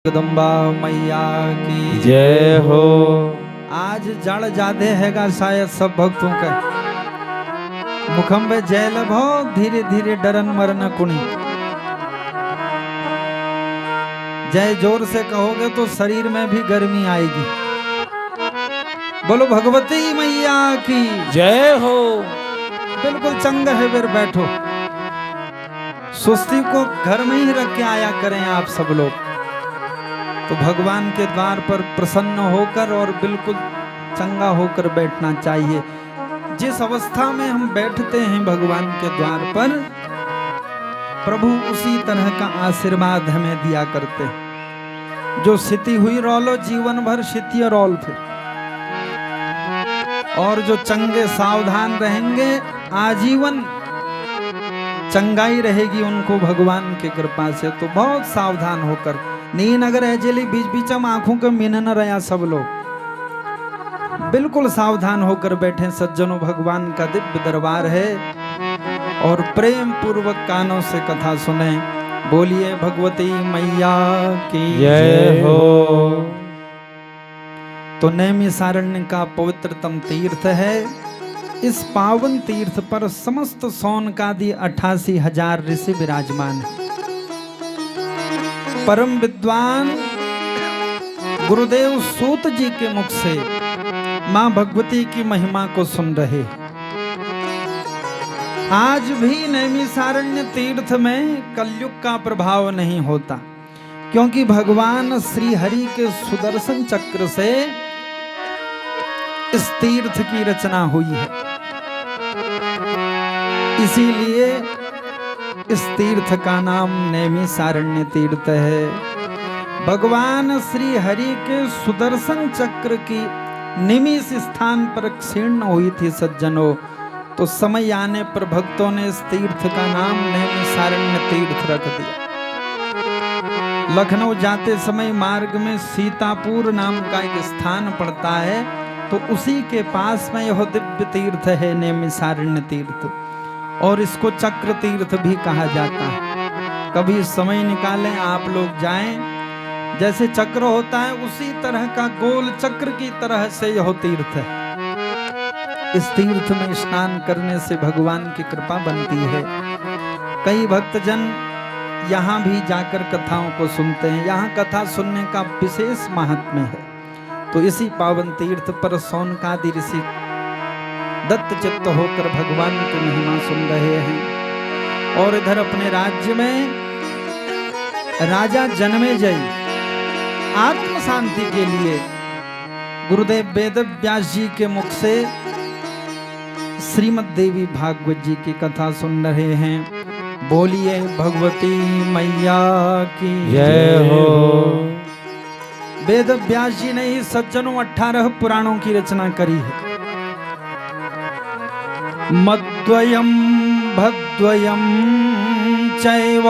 जगदम्बा मैया की जय हो। आज जड़ जादे हैगा शायद सब भक्तों का मुखम पे जय लभो धीरे धीरे डरन मरन कुणी। जय जोर से कहोगे तो शरीर में भी गर्मी आएगी। बोलो भगवती मैया की जय हो। बिल्कुल चंगा है फिर बैठो। सुस्ती को घर में ही रख के आया करें आप सब लोग, तो भगवान के द्वार पर प्रसन्न होकर और बिल्कुल चंगा होकर बैठना चाहिए। जिस अवस्था में हम बैठते हैं भगवान के द्वार पर, प्रभु उसी तरह का आशीर्वाद हमें दिया करते हैं। जो स्थिति हुई रोलो जीवन भर स्थिति रोल फिर, और जो चंगे सावधान रहेंगे आजीवन चंगाई रहेगी उनको भगवान की कृपा से। तो बहुत सावधान होकर नींद अगर एजली बीच बीच में आंखों के मीन न रहा, सब लोग बिल्कुल सावधान होकर बैठे सज्जनों। भगवान का दिव्य दरबार है और प्रेम पूर्वक कानों से कथा सुने। बोलिए भगवती मैया की जय हो। तो नैमिषारण्य का पवित्रतम तीर्थ है। इस पावन तीर्थ पर समस्त सौनकादि 88,000 ऋषि विराजमान है। परम विद्वान गुरुदेव सूत जी के मुख से मां भगवती की महिमा को सुन रहे। आज भी नैमिषारण्य तीर्थ में कलयुग का प्रभाव नहीं होता, क्योंकि भगवान श्री हरि के सुदर्शन चक्र से इस तीर्थ की रचना हुई है। इसीलिए इस तीर्थ का नाम नैमिषारण्य तीर्थ है। भगवान श्री हरि के सुदर्शन चक्र की निमिष स्थान पर क्षीण हुई थी सज्जनों, तो समय आने पर भक्तों ने इस तीर्थ का नाम नैमिषारण्य तीर्थ रख दिया। लखनऊ जाते समय मार्ग में सीतापुर नाम का एक स्थान पड़ता है, तो उसी के पास में यह दिव्य तीर्थ है नैमिषारण्य तीर्थ, और इसको चक्र तीर्थ भी कहा जाता है। कभी समय निकालें आप लोग जाएं, जैसे चक्र होता है उसी तरह का गोल चक्र की तरह से यह तीर्थ है। इस तीर्थ में स्नान करने से भगवान की कृपा बनती है। कई भक्तजन यहाँ भी जाकर कथाओं को सुनते हैं। यहाँ कथा सुनने का विशेष महात्म्य है। तो इसी पावन तीर्थ पर सौनकादि ऋषि दत्त चित्त होकर भगवान की महिमा सुन रहे हैं। और इधर अपने राज्य में राजा जन्मेजय आत्म शांति के लिए गुरुदेव वेद व्यास जी के मुख से श्रीमद् देवी भागवत जी की कथा सुन रहे हैं। बोलिए भगवती मैया की जय हो। वेद व्यास जी ने ही सज्जनों 18 पुराणों की रचना करी है। मद्वयम् भद्वयम् चैव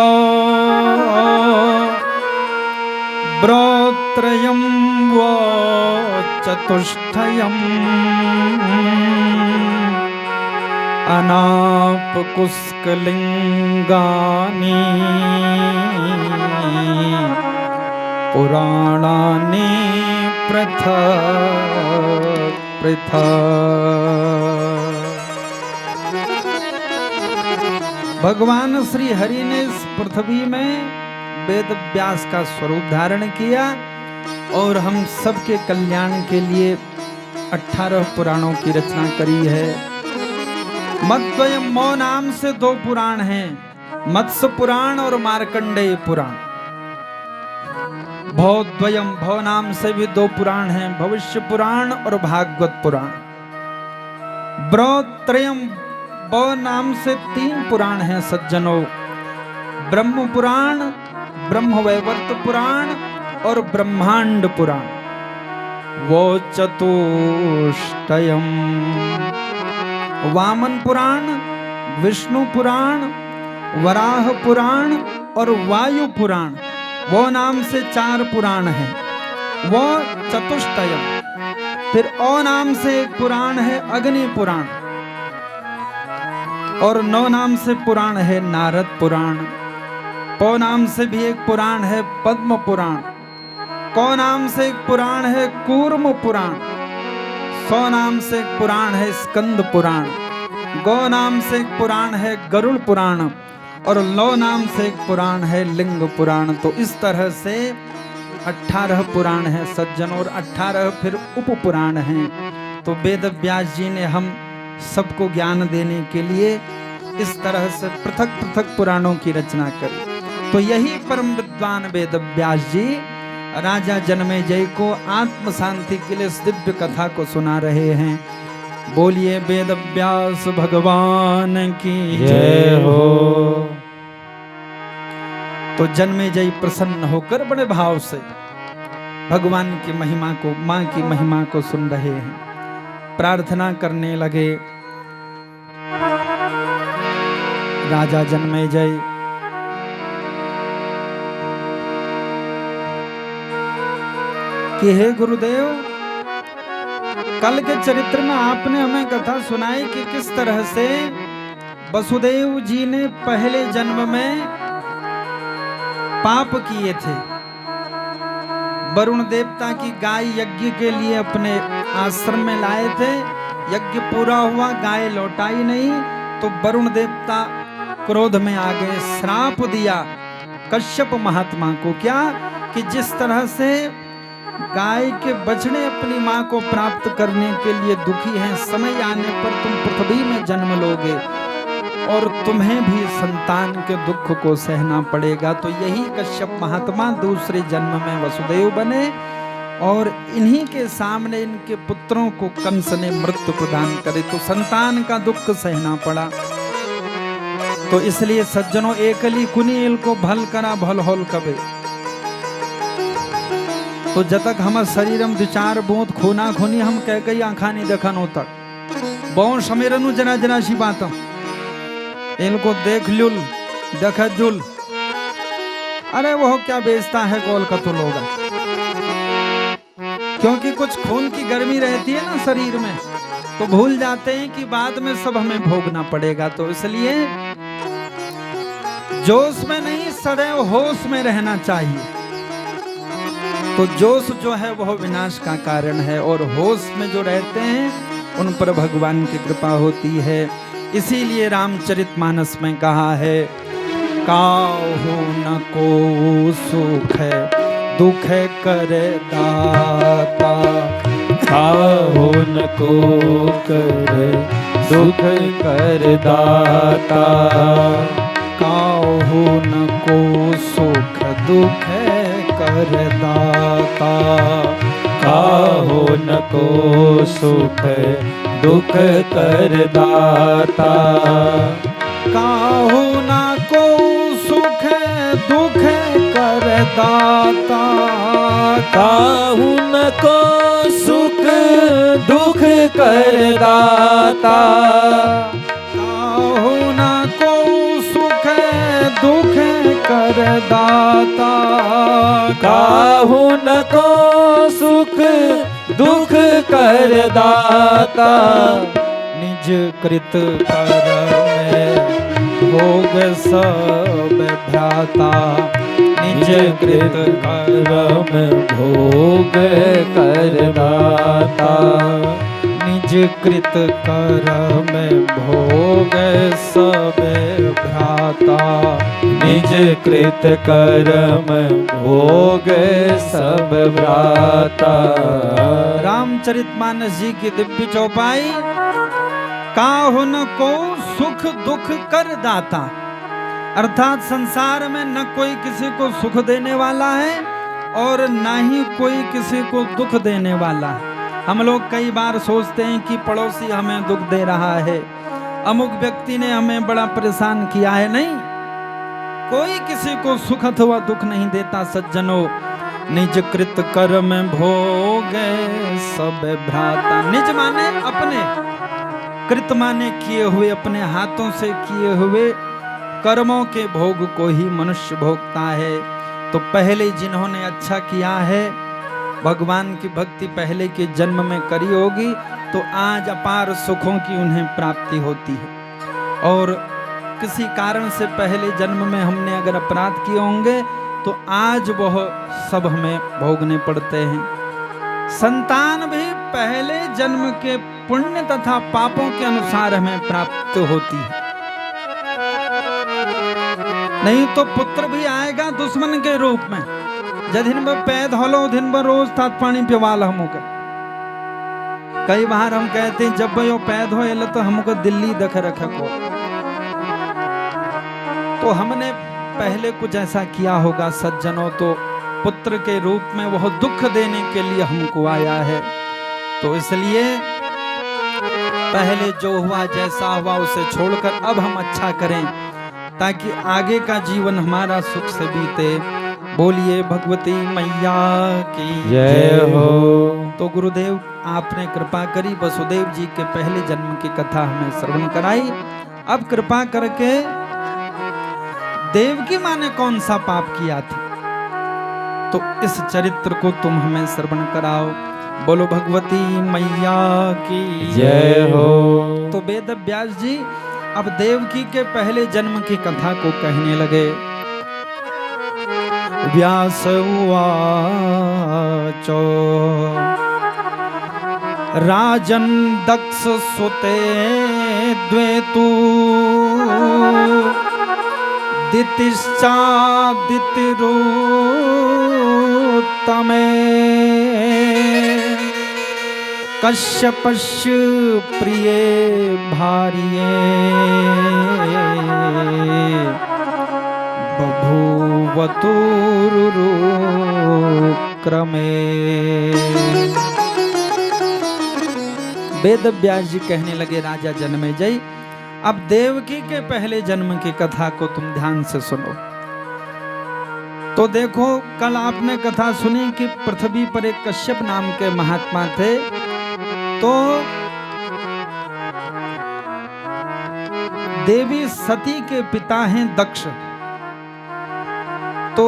ब्रोत्रयम् व चतुष्टयम् अनापकुस्कलिङ्गानि पुराणानि पृथक् पृथक्। भगवान श्री हरि ने इस पृथ्वी में वेद व्यास का स्वरूप धारण किया और हम सबके कल्याण के लिए 18 पुराणों की रचना करी है। मद्वयम् मौ नाम से 2 पुराण हैं, मत्स्य पुराण और मार्कंडेय पुराण। भवद्वयम् भव नाम से भी 2 पुराण हैं, भविष्य पुराण और भागवत पुराण। ब्रोत्रयम् ब नाम से 3 पुराण हैं सज्जनों, ब्रह्म पुराण, ब्रह्मवैवर्त पुराण और ब्रह्मांड पुराण। वो चतुष्टयम् वामन पुराण, विष्णु पुराण, वराह पुराण और वायु पुराण, वो नाम से 4 पुराण हैं, वो चतुष्टयम्। फिर ओ नाम से एक पुराण है अग्नि पुराण, और 9 नाम से पुराण है नारद पुराण। पौ नाम से भी एक पुराण है पद्म पुराण, कौ नाम से एक पुराण है कूर्म पुराण, 100 नाम से एक पुराण है स्कंद पुराण, गौ नाम से एक पुराण है गरुड़ पुराण और लौ नाम से एक पुराण है लिंग पुराण। तो इस तरह से 18 पुराण हैं सज्जन, और 18 फिर उप पुराण हैं। तो वेद व्यास जी ने हम सबको ज्ञान देने के लिए इस तरह से पृथक पृथक पुराणों की रचना करी। तो यही परम विद्वान वेद व्यास जी राजा जन्मेजय को आत्म शांति के लिए इस दिव्य कथा को सुना रहे हैं। बोलिए वेद व्यास भगवान की जय हो। तो जन्मेजय प्रसन्न होकर बड़े भाव से भगवान की महिमा को, मां की महिमा को सुन रहे हैं, प्रार्थना करने लगे। राजा जन्मेजय कि हे गुरुदेव, कल के चरित्र में आपने हमें कथा सुनाई कि किस तरह से वसुदेव जी ने पहले जन्म में पाप किए थे। वरुण देवता की गाय यज्ञ के लिए अपने आश्रम में लाए थे, यज्ञ पूरा हुआ, गाय लौटाई नहीं, तो वरुण देवता क्रोध में आ गए, श्राप दिया कश्यप महात्मा को। क्या कि जिस तरह से गाय के बछड़े अपनी मां को प्राप्त करने के लिए दुखी हैं, समय आने पर तुम पृथ्वी में जन्म लोगे और तुम्हें भी संतान के दुख को सहना पड़ेगा। तो यही कश्यप महात्मा दूसरे जन्म में वसुदेव बने और इन्हीं के सामने इनके पुत्रों को कंस ने मृत्यु प्रदान करे, तो संतान का दुख सहना पड़ा। तो इसलिए सज्जनों, एकली कुनील को भल करा भल होल कबे। तो जब तक हम शरीरम विचार बूंद खूना खूनी हम कह गई आंखा नहीं देखन हो तक बहु समेरनु जरा जरा सी बात इनको देख लुल देख जुल, अरे वो क्या बेचता है गोल का तो लोगा, क्योंकि कुछ खून की गर्मी रहती है ना शरीर में, तो भूल जाते हैं कि बाद में सब हमें भोगना पड़ेगा। तो इसलिए जोश में नहीं सदैव होश में रहना चाहिए। तो जोश जो है वह विनाश का कारण है और होश में जो रहते हैं उन पर भगवान की कृपा होती है। इसीलिए रामचरितमानस में कहा है, काहू न को सुख दुख करे दाता, काहू न को करे दुख कर दाता, काहू न को सुख दुख कर दाता, काहू न को सुख दुख कर दाता, काहू न को सुख दुख कर दाता, काहू न को सुख दुख कर दाता, काहू न को सुख दुख कर दाता, काहू न को सुख दुख कर दाता, निज कृत कर में भोग सब भ्राता, निज कृत कर्म भोग कर दाता, निज कृत कर में भोग सब भ्राता, निज कृत कर्म भोग सब भ्राता। रामचरितमानस जी की दिव्य चौपाई, काहू न को सुख दुख कर दाता, अर्थात संसार में न कोई किसी को सुख देने वाला है और न ही कोई किसी को दुख देने वाला है। हम लोग कई बार सोचते हैं कि पड़ोसी हमें दुख दे रहा है, अमुक व्यक्ति ने हमें बड़ा परेशान किया है। नहीं, कोई किसी को सुख अथवा दुख नहीं देता सज्जनों। निज कृत कर्म भोग सब भ्राता, निज माने अपने, कृत माने किए हुए, अपने हाथों से किए हुए कर्मों के भोग को ही मनुष्य भोगता है। तो पहले जिन्होंने अच्छा किया है, भगवान की भक्ति पहले के जन्म में करी होगी, तो आज अपार सुखों की उन्हें प्राप्ति होती है। और किसी कारण से पहले जन्म में हमने अगर अपराध किए होंगे तो आज वह सब हमें भोगने पड़ते हैं। संतान भी पहले जन्म के पुण्य तथा पापों के अनुसार हमें प्राप्त होती है, नहीं तो पुत्र भी आएगा दुश्मन के रूप में। जदिन ब पैद होलो दिन ब रोज तात पानी पिवाल हमको। कई बार हम कहते हैं जब यो पैद हो तो हमको दिल्ली देख रखे को, तो हमने पहले कुछ ऐसा किया होगा सज्जनों, तो पुत्र के रूप में वह दुख देने के लिए हमको आया है। तो इसलिए पहले जो हुआ जैसा हुआ उसे छोड़कर अब हम अच्छा करें, ताकि आगे का जीवन हमारा सुख से बीते। बोलिए भगवती मैया की जय हो। तो गुरुदेव आपने कृपा करी, वसुदेव जी के पहले जन्म की कथा हमें श्रवण कराई। अब कृपा करके देवकी माँ ने कौन सा पाप किया था, तो इस चरित्र को तुम हमें श्रवण कराओ। बोलो भगवती मैया की जय हो। तो वेद व्यास जी अब देवकी के पहले जन्म की कथा को कहने लगे। व्यास उवाचो राजन दक्ष सुते द्वेतु दितिश्चादितिरुत्तमे कश्यपस्य प्रिये भार्ये बभूवतुरुक्रमे। वेद व्यास जी कहने लगे राजा जन्मेजय, अब देवकी के पहले जन्म की कथा को तुम ध्यान से सुनो। तो देखो कल आपने कथा सुनी कि पृथ्वी पर एक कश्यप नाम के महात्मा थे। तो देवी सती के पिता हैं दक्ष। तो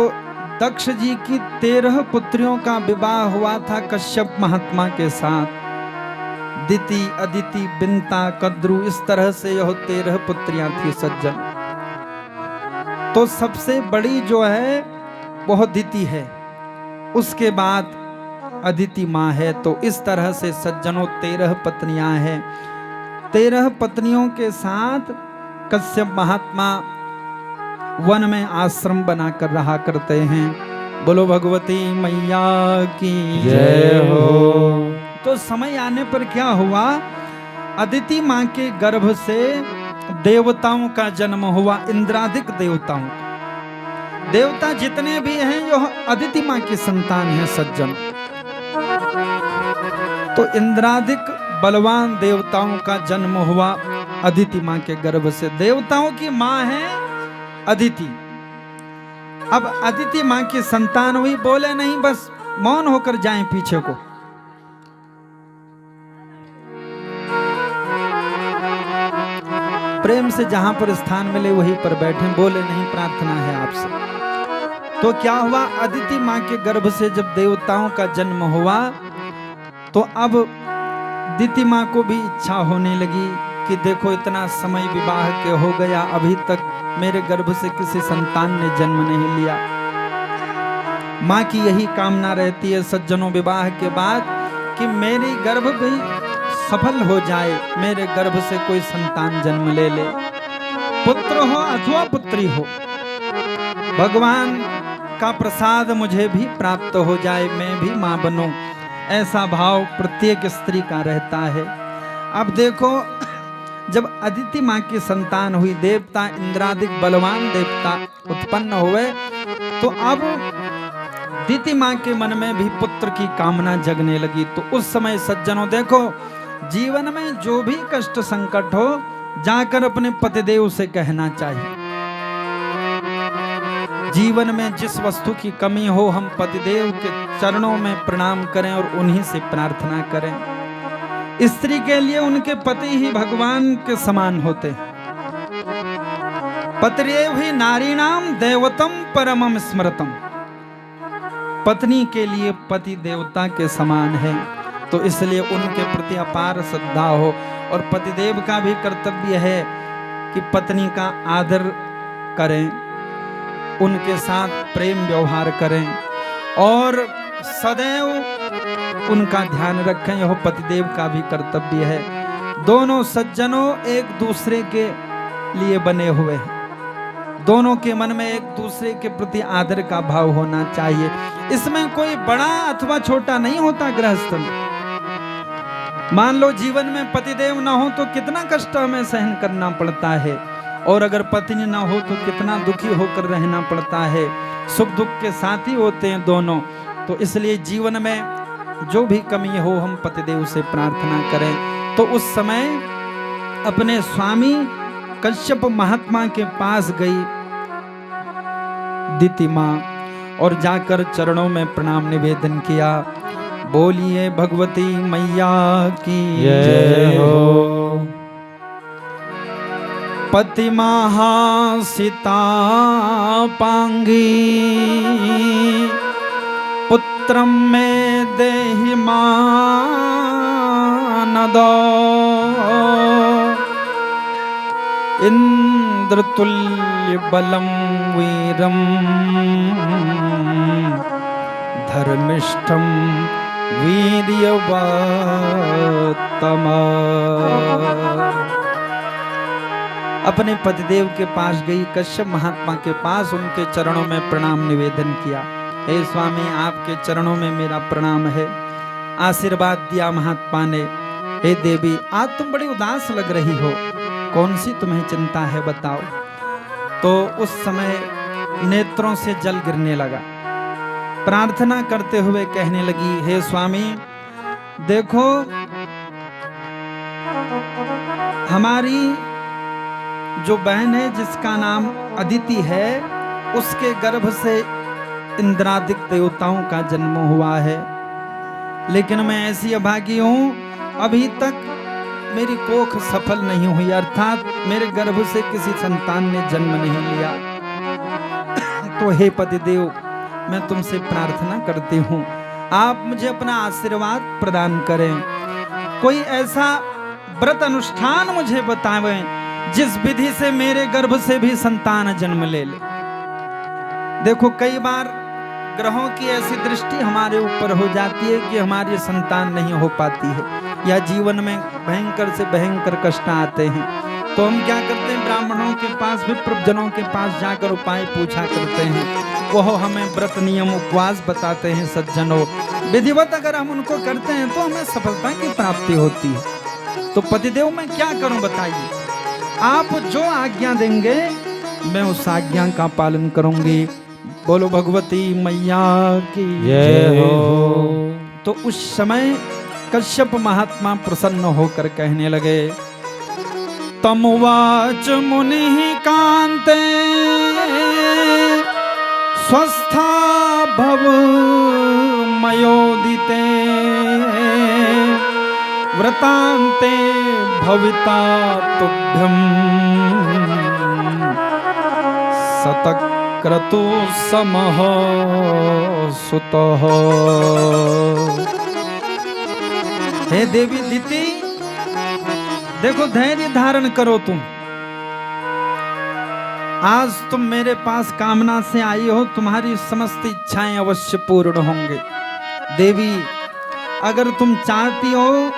दक्ष जी की 13 पुत्रियों का विवाह हुआ था कश्यप महात्मा के साथ। दिति, अदिति, बिंता, कद्रु, इस तरह से यह 13 पुत्रियां थी सज्जन। तो सबसे बड़ी जो है वह दिति है, उसके बाद अदिति माँ है। तो इस तरह से सज्जनों 13 पत्नियां हैं। 13 पत्नियों के साथ कश्यप महात्मा वन में आश्रम बनाकर रहा करते हैं। बोलो भगवती मैया की जय हो। तो समय आने पर क्या हुआ, अदिति माँ के गर्भ से देवताओं का जन्म हुआ, इंद्रादिक देवताओं का। देवता जितने भी हैं यह अदिति माँ की संतान है सज्जन। तो इंद्रादिक बलवान देवताओं का जन्म हुआ अदिति माँ के गर्भ से। देवताओं की माँ है अदिति। अब अदिति माँ की संतान हुई, बोले नहीं बस मौन होकर जाएं पीछे को। प्रेम से जहां पर स्थान मिले वहीं पर बैठे, बोले नहीं, प्रार्थना है आपसे। तो क्या हुआ, अदिति माँ के गर्भ से जब देवताओं का जन्म हुआ तो अब दिति माँ को भी इच्छा होने लगी कि देखो इतना समय विवाह के हो गया, अभी तक मेरे गर्भ से किसी संतान ने जन्म नहीं लिया। माँ की यही कामना रहती है सज्जनों विवाह के बाद कि मेरी गर्भ भी सफल हो जाए, मेरे गर्भ से कोई संतान जन्म ले ले, पुत्र हो अथवा पुत्री हो, भगवान का प्रसाद मुझे भी प्राप्त हो जाए, मैं भी माँ बनूं। ऐसा भाव प्रत्येक स्त्री का रहता है। अब देखो जब अदिति माँ की संतान हुई, देवता इंद्रादिक बलवान देवता उत्पन्न हुए, तो अब दिति माँ के मन में भी पुत्र की कामना जगने लगी। तो उस समय सज्जनों देखो, जीवन में जो भी कष्ट संकट हो जाकर अपने पतिदेव से कहना चाहिए। जीवन में जिस वस्तु की कमी हो हम पतिदेव के चरणों में प्रणाम करें और उन्हीं से प्रार्थना करें। स्त्री के लिए उनके पति ही भगवान के समान होते हैं। पतिरेव ही नारीणाम देवतम परमम स्मृतम। पत्नी के लिए पति देवता के समान है, तो इसलिए उनके प्रति अपार श्रद्धा हो। और पतिदेव का भी कर्तव्य है कि पत्नी का आदर करें, उनके साथ प्रेम व्यवहार करें और सदैव उनका ध्यान रखें। यह पतिदेव का भी कर्तव्य है। दोनों सज्जनों एक दूसरे के लिए बने हुए हैं। दोनों के मन में एक दूसरे के प्रति आदर का भाव होना चाहिए। इसमें कोई बड़ा अथवा छोटा नहीं होता। गृहस्थ में मान लो जीवन में पतिदेव ना हो तो कितना कष्ट हमें सहन करना पड़ता है, और अगर पत्नी ना हो तो कितना दुखी होकर रहना पड़ता है। सुख दुख के साथी होते हैं दोनों। तो इसलिए जीवन में जो भी कमी हो हम पतिदेव से प्रार्थना करें। तो उस समय अपने स्वामी कश्यप महात्मा के पास गई दिति माँ और जाकर चरणों में प्रणाम निवेदन किया। बोलिए भगवती मैया की जय हो। पति महासिता पांगी पुत्रम में देहि मानदो इंद्रतुल्य बलम वीरम धर्मिष्ठम वीर्यवत्तम। अपने पतिदेव के पास गई, कश्यप महात्मा के पास, उनके चरणों में प्रणाम निवेदन किया। हे स्वामी, आपके चरणों में मेरा प्रणाम है। आशीर्वाद दिया महात्मा ने। हे देवी, आज तुम बड़ी उदास लग रही हो, कौन सी तुम्हें चिंता है बताओ। तो उस समय नेत्रों से जल गिरने लगा। प्रार्थना करते हुए कहने लगी, हे स्वामी देखो, हमारी जो बहन है जिसका नाम अदिति है, उसके गर्भ से इंद्रादिक देवताओं का जन्म हुआ है। लेकिन मैं ऐसी अभागी हूं, अभी तक मेरी कोख सफल नहीं हुई, अर्थात मेरे गर्भ से किसी संतान ने जन्म नहीं लिया। तो हे पतिदेव, मैं तुमसे प्रार्थना करती हूँ, आप मुझे अपना आशीर्वाद प्रदान करें। कोई ऐसा व्रत अनुष्ठान मुझे बतावें जिस विधि से मेरे गर्भ से भी संतान जन्म ले ले। देखो, कई बार ग्रहों की ऐसी दृष्टि हमारे ऊपर हो जाती है कि हमारी संतान नहीं हो पाती है, या जीवन में भयंकर से भयंकर कष्ट आते हैं। तो हम क्या करते हैं, ब्राह्मणों के पास, विप्रजनों के पास जाकर उपाय पूछा करते हैं। वह हमें व्रत नियम उपवास बताते हैं। सज्जनों, विधिवत अगर हम उनको करते हैं तो हमें सफलता की प्राप्ति होती है। तो पतिदेव मैं क्या करूं बताइए। आप जो आज्ञा देंगे मैं उस आज्ञा का पालन करूंगी। बोलो भगवती मैया की जय हो। तो उस समय कश्यप महात्मा प्रसन्न होकर कहने लगे, तमुवाच मुनि कांते स्वस्था भव मयोदिते व्रतांते भविता तुभ्यं शतक्रतु समः सुतः। हे देवी दिति, देखो धैर्य धारण करो तुम। आज तुम मेरे पास कामना से आई हो, तुम्हारी समस्त इच्छाएं अवश्य पूर्ण होंगे। देवी, अगर तुम चाहती हो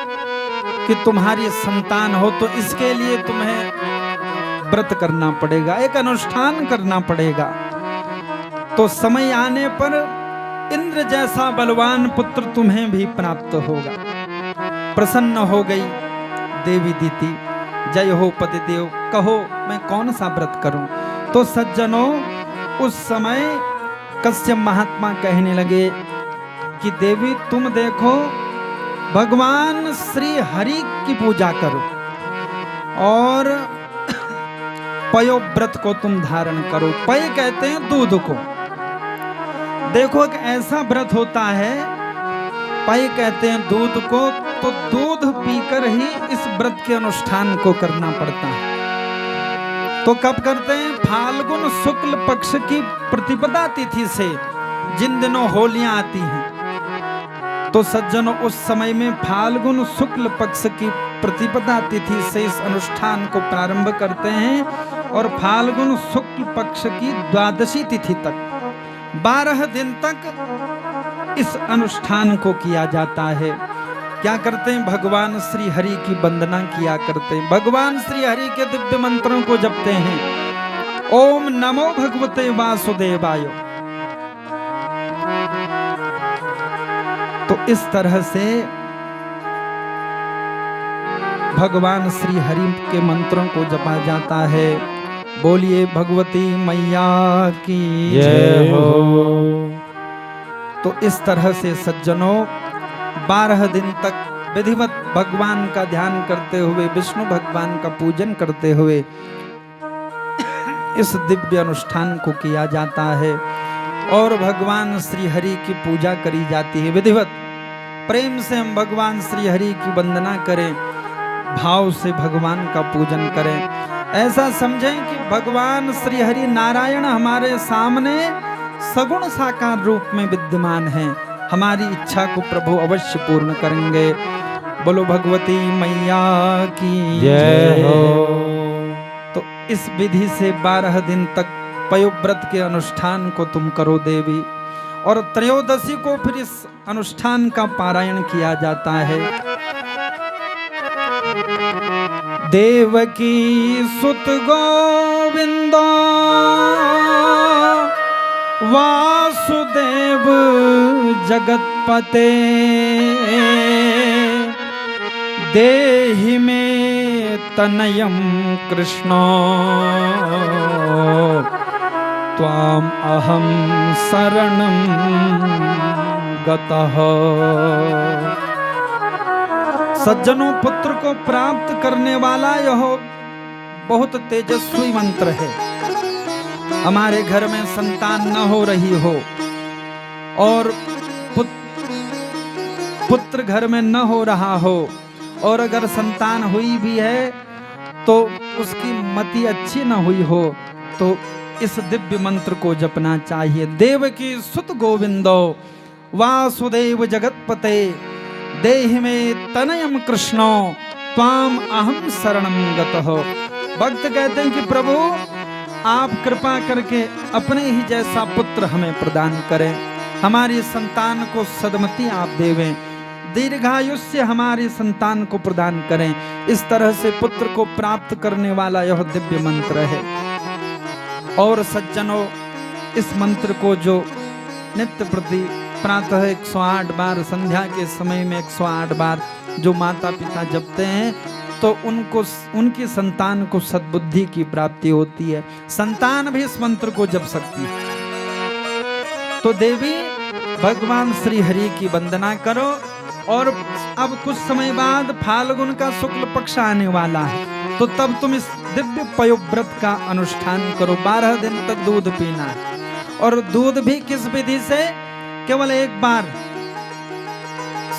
कि तुम्हारी संतान हो तो इसके लिए तुम्हें व्रत करना पड़ेगा, एक अनुष्ठान करना पड़ेगा। तो समय आने पर इंद्र जैसा बलवान पुत्र तुम्हें भी प्राप्त होगा। प्रसन्न हो गई देवी दिति। जय हो पतिदेव, कहो मैं कौन सा व्रत करूं। तो सज्जनों, उस समय कश्यप महात्मा कहने लगे कि देवी तुम देखो, भगवान श्री हरि की पूजा करो और पयोव्रत को तुम धारण करो। पय कहते हैं दूध को। देखो, एक ऐसा व्रत होता है, पय कहते हैं दूध को, तो दूध पीकर ही इस व्रत के अनुष्ठान को करना पड़ता है। तो कब करते हैं, फाल्गुन शुक्ल पक्ष की प्रतिपदा तिथि से, जिन दिनों होलियां आती हैं। तो सज्जनों, उस समय में फाल्गुन शुक्ल पक्ष की प्रतिपदा तिथि से इस अनुष्ठान को प्रारंभ करते हैं और फाल्गुन शुक्ल पक्ष की द्वादशी तिथि तक 12 दिन तक इस अनुष्ठान को किया जाता है। क्या करते हैं? भगवान श्री हरि की वंदना किया करते हैं, भगवान श्री हरि के दिव्य मंत्रों को जपते हैं। ओम नमो भगवते वासुदेवाय। तो इस तरह से भगवान श्री हरि के मंत्रों को जपा जाता है। बोलिए भगवती मैया की जय हो। तो इस तरह से सज्जनों 12 दिन तक विधिवत भगवान का ध्यान करते हुए, विष्णु भगवान का पूजन करते हुए इस दिव्य अनुष्ठान को किया जाता है और भगवान श्री हरि की पूजा करी जाती है। विधिवत प्रेम से हम भगवान श्री हरि की वंदना करें, भाव से भगवान का पूजन करें। ऐसा समझें कि भगवान श्री हरि नारायण हमारे सामने सगुण साकार रूप में विद्यमान हैं। हमारी इच्छा को प्रभु अवश्य पूर्ण करेंगे। बोलो भगवती मैया की जय हो। तो इस विधि से 12 दिन तक पयोव्रत के अनुष्ठान को तुम करो देवी, और त्रयोदशी को फिर इस अनुष्ठान का पारायण किया जाता है। देवकी सुत गोविंद वासुदेव जगतपते देहि में तनयम कृष्ण त्वाम अहम शरणं गतः। सज्जनों, पुत्र को प्राप्त करने वाला यह बहुत तेजस्वी मंत्र है। हमारे घर में संतान न हो रही हो और पुत्र घर में न हो रहा हो, और अगर संतान हुई भी है तो उसकी मति अच्छी न हुई हो, तो इस दिव्य मंत्र को जपना चाहिए। देवकी सुत गोविंदो वासुदेव जगतपते देहि में तनयम कृष्णो त्वाम अहम शरणं गतः। भक्त कहते हैं कि प्रभु आप कृपा करके अपने ही जैसा पुत्र हमें प्रदान करें, हमारी संतान को सद्मति आप देवें, दीर्घायुष्य हमारी संतान को प्रदान करें। इस तरह से पुत्र को प्राप्त करने वाला यह दिव्य मंत्र है। और सज्जनों, इस मंत्र को जो नित्य प्रति प्रातः 108 बार, संध्या के समय में 108 बार जो माता पिता जपते हैं, तो उनकी संतान को सद्बुद्धि की प्राप्ति होती है। संतान भी इस मंत्र को जप सकती है। तो देवी भगवान श्री हरि की वंदना करो। और अब कुछ समय बाद फाल्गुन का शुक्ल पक्ष आने वाला है, तो तब तुम इस दिव्य पयोव्रत का अनुष्ठान करो। 12 दिन तक दूध पीना है, और दूध भी किस विधि से? केवल एक बार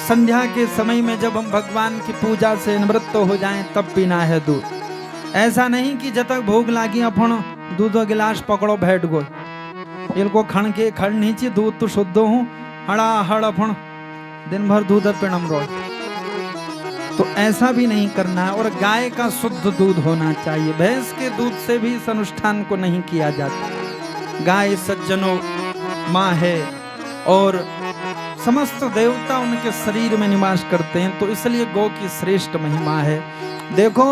संध्या के समय में जब हम भगवान की पूजा से निवृत्त हो जाएं तब पीना है दूध। ऐसा नहीं कि जब तक भूख लागी अपन दूध गिलास पकड़ो बैठ गो, इनको खण के खड़ नीचे दूध तो शुद्ध हूँ हड़ा हड़ अपन दिन भर दूध पीणम रो, तो ऐसा भी नहीं करना है। और गाय का शुद्ध दूध होना चाहिए, भैंस के दूध से भी इस अनुष्ठान को नहीं किया जाता। गाय सज्जनों माँ है और समस्त देवता उनके शरीर में निवास करते हैं, तो इसलिए गौ की श्रेष्ठ महिमा है। देखो,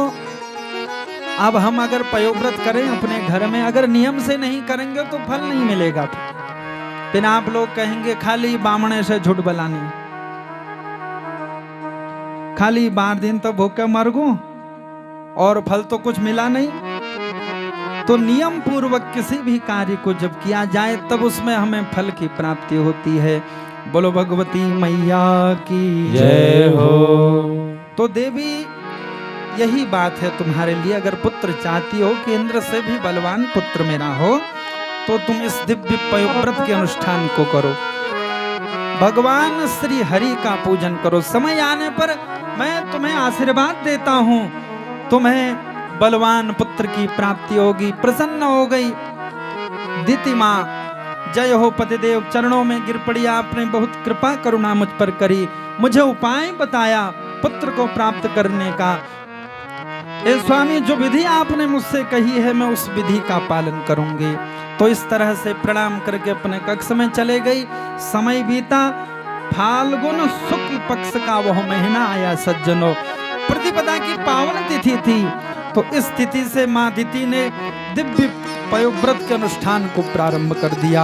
अब हम अगर पयोव्रत करें अपने घर में, अगर नियम से नहीं करेंगे तो फल नहीं मिलेगा। फिर आप लोग कहेंगे खाली बामणे से झूठ बलानी, खाली 12 दिन तो भूखे मर गूं और फल तो कुछ मिला नहीं। तो नियम पूर्वक किसी भी कार्य को जब किया जाए तब उसमें हमें फल की प्राप्ति होती है। बोलो भगवती मैया की जय हो। तो देवी यही बात है तुम्हारे लिए, अगर पुत्र चाहती हो कि इंद्र से भी बलवान पुत्र मेरा हो, तो तुम इस दिव्य पयोव्रत के अनुष्ठान को करो, भगवान श्री हरि का पूजन करो। समय आने पर मैं तुम्हें आशीर्वाद देता हूँ, तुम्हें बलवान पुत्र की प्राप्ति होगी। प्रसन्न हो गई दिति माँ, जय हो पतिदेव, चरणों में गिर पड़ी, आपने बहुत कृपा करुणा मुझ पर करी, मुझे उपाय बताया पुत्र को प्राप्त करने का। ए स्वामी, जो विधि आपने मुझसे कही है मैं उस विधि का पालन करूंगी। तो इस तरह से प्रणाम करके अपने कक्ष में चले गई। समय बीता, फाल्गुन शुक्ल पक्ष का वह महीना आया सज्जनों। प्रतिपदा की पावन तिथि थी। तो इस तिथि से माँ दिति ने दिव्य पयोव्रत के अनुष्ठान को प्रारंभ कर दिया।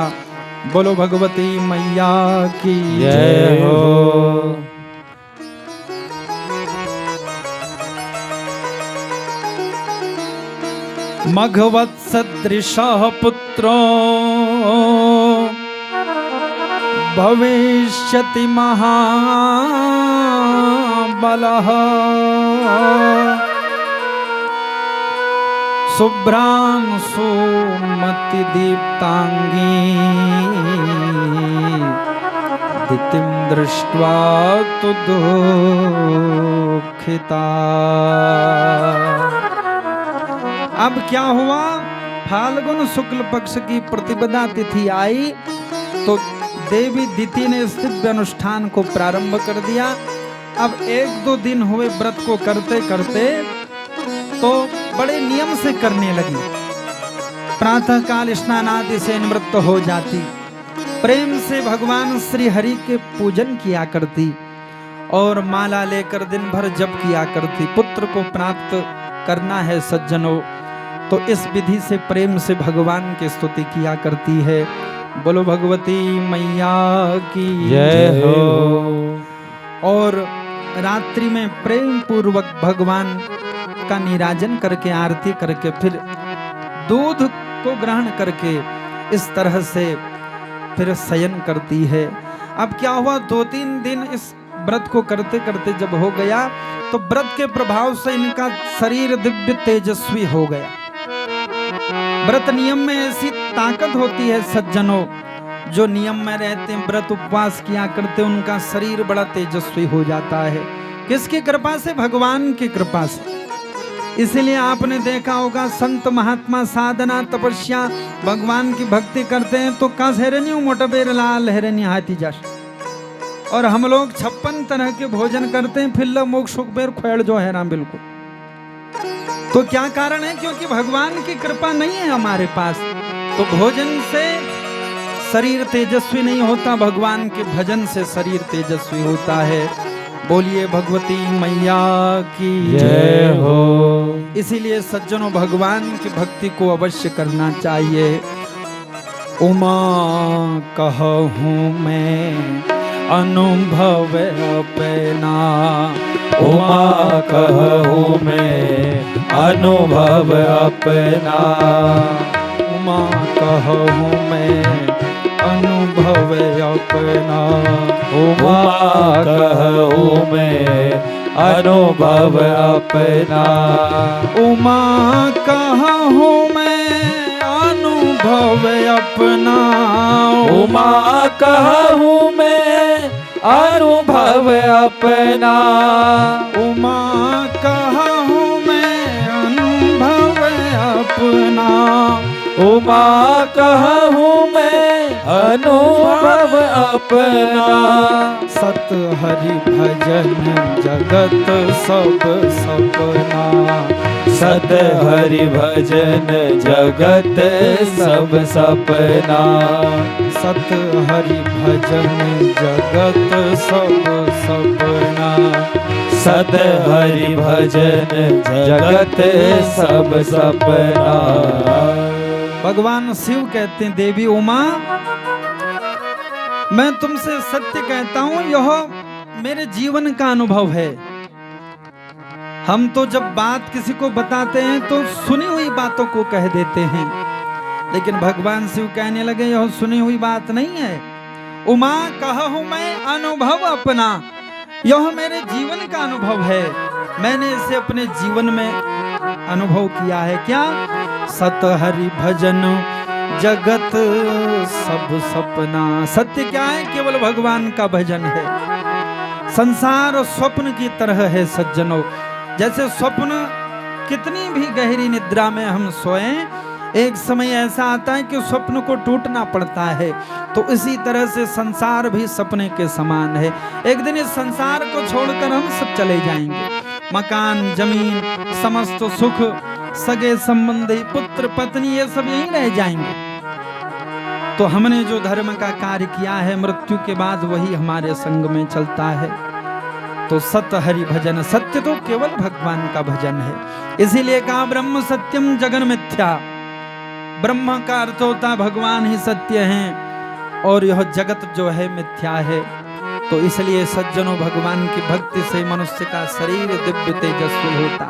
बोलो भगवती मैया की जय हो। मघवत् सदृशः पुत्रो भविष्यति महाबलः शुभ्रांशु मति दीप्तांगी दितिं दृष्ट्वा तु दुःखिता। अब क्या हुआ, फाल्गुन शुक्ल पक्ष की प्रतिपदा तिथि आई तो देवी दिति ने इस दिव्य अनुष्ठान को प्रारंभ कर दिया। अब 1-2 दिन हुए व्रत को करते करते तो बड़े नियम से करने लगी। प्रातः काल स्नान आदि से निवृत्त हो जाती, प्रेम से भगवान श्री हरि के पूजन किया करती और माला लेकर दिन भर जप किया करती। पुत्र को प्राप्त करना है सज्जनों, तो इस विधि से प्रेम से भगवान की स्तुति किया करती है। बोलो भगवती मैया की जय हो। और रात्रि में प्रेम पूर्वक भगवान का निराजन करके आरती करके फिर दूध को ग्रहण करके इस तरह से फिर शयन करती है। अब क्या हुआ, 2-3 दिन इस व्रत को करते करते जब हो गया तो व्रत के प्रभाव से इनका शरीर दिव्य तेजस्वी हो गया। व्रत नियम में ऐसी ताकत होती है सज्जनों, जो नियम में रहते हैं, व्रत उपवास किया करते, उनका शरीर बड़ा तेजस्वी हो जाता है। किसकी कृपा से? भगवान की कृपा से। इसीलिए आपने देखा होगा संत महात्मा साधना तपस्या भगवान की भक्ति करते हैं तो कस हेरनी मोटबेर लाल हेरनी हाथी जश। और हम लोग 56 तरह के भोजन करते हैं, फिर मोक सुखबेर खोड़ जो है ना बिल्कुल। तो क्या कारण है? क्योंकि भगवान की कृपा नहीं है हमारे पास। तो भोजन से शरीर तेजस्वी नहीं होता, भगवान के भजन से शरीर तेजस्वी होता है। बोलिए भगवती मैया की जय हो। इसीलिए सज्जनों भगवान की भक्ति को अवश्य करना चाहिए। उमा कहूँ मैं अनुभव अपना, उमा कहूँ मैं अनुभव अपना, उमा कहूँ मैं अनुभव अपना, उमा कहूँ मैं अनुभव अपना, उमा कहूँ मैं अनुभव अपना, उमा कहूँ मैं अनुभव अपना, उमा कहूँ मैं अनुभव अपना, उमा कहूँ मैं अनुभव अपना। सत हरि भजन जगत सब सपना, सत हरि भजन जगत सब सपना, सत हरि भजन जगत सब सपना, सत हरि भजन जगत सब सपना। भगवान शिव कहते हैं देवी उमा, मैं तुमसे सत्य कहता हूं, यह मेरे जीवन का अनुभव है। हम तो जब बात किसी को बताते हैं तो सुनी हुई बातों को कह देते हैं, लेकिन भगवान शिव कहने लगे यह सुनी हुई बात नहीं है। उमा कहूँ मैं अनुभव अपना, यह मेरे जीवन का अनुभव है। मैंने इसे अपने जीवन में अनुभव किया है। क्या? सत हरि भजन जगत सब सपना। सत्य क्या है? केवल भगवान का भजन है। संसार स्वप्न की तरह है सज्जनों। जैसे स्वप्न कितनी भी गहरी निद्रा में हम सोएं, एक समय ऐसा आता है कि स्वप्न को टूटना पड़ता है। तो इसी तरह से संसार भी सपने के समान है। एक दिन इस संसार को छोड़कर हम सब चले जाएंगे। मकान, जमीन, समस्त सुख, सगे संबंधी, पुत्र, पत्नी, ये सब यहीं रह जाएंगे। तो हमने जो धर्म का कार्य किया है, मृत्यु के बाद वही हमारे संग में चलता है। तो सत हरि भजन, सत्य तो केवल भगवान का भजन है। इसीलिए कहा ब्रह्म सत्यम जगन मिथ्या। ब्रह्म का अर्थ होता भगवान ही सत्य हैं और यह जगत जो है मिथ्या है। तो इसलिए सज्जनों, भगवान की भक्ति से मनुष्य का शरीर दिव्य तेजस्वी होता।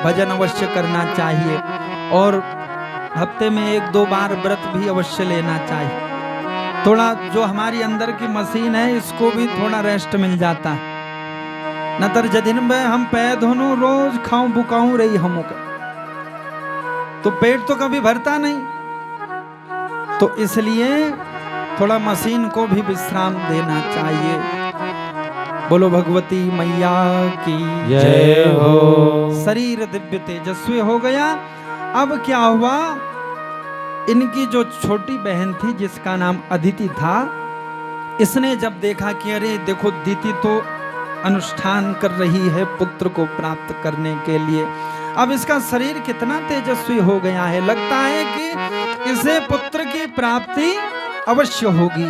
भजन अवश्य करना चाहिए और हफ्ते में 1-2 बार व्रत भी अवश्य लेना चाहिए। थोड़ा जो हमारी अंदर की मशीन है इसको भी थोड़ा रेस्ट मिल जाता है। नतर जदिन में हम पैर धोनू रोज खाऊं बुकाऊं रही हमों का, तो पेट तो कभी भरता नहीं। तो इसलिए थोड़ा मशीन को भी विश्राम देना चाहिए। बोलो भगवती मैया की जय हो। शरीर दिव्य तेजस्वी हो गया। अब क्या हुआ, इनकी जो छोटी बहन थी जिसका नाम अदिति था, इसने जब देखा कि अरे देखो दीति तो अनुष्ठान कर रही है पुत्र को प्राप्त करने के लिए, अब इसका शरीर कितना तेजस्वी हो गया है, लगता है कि इसे पुत्र की प्राप्ति अवश्य होगी।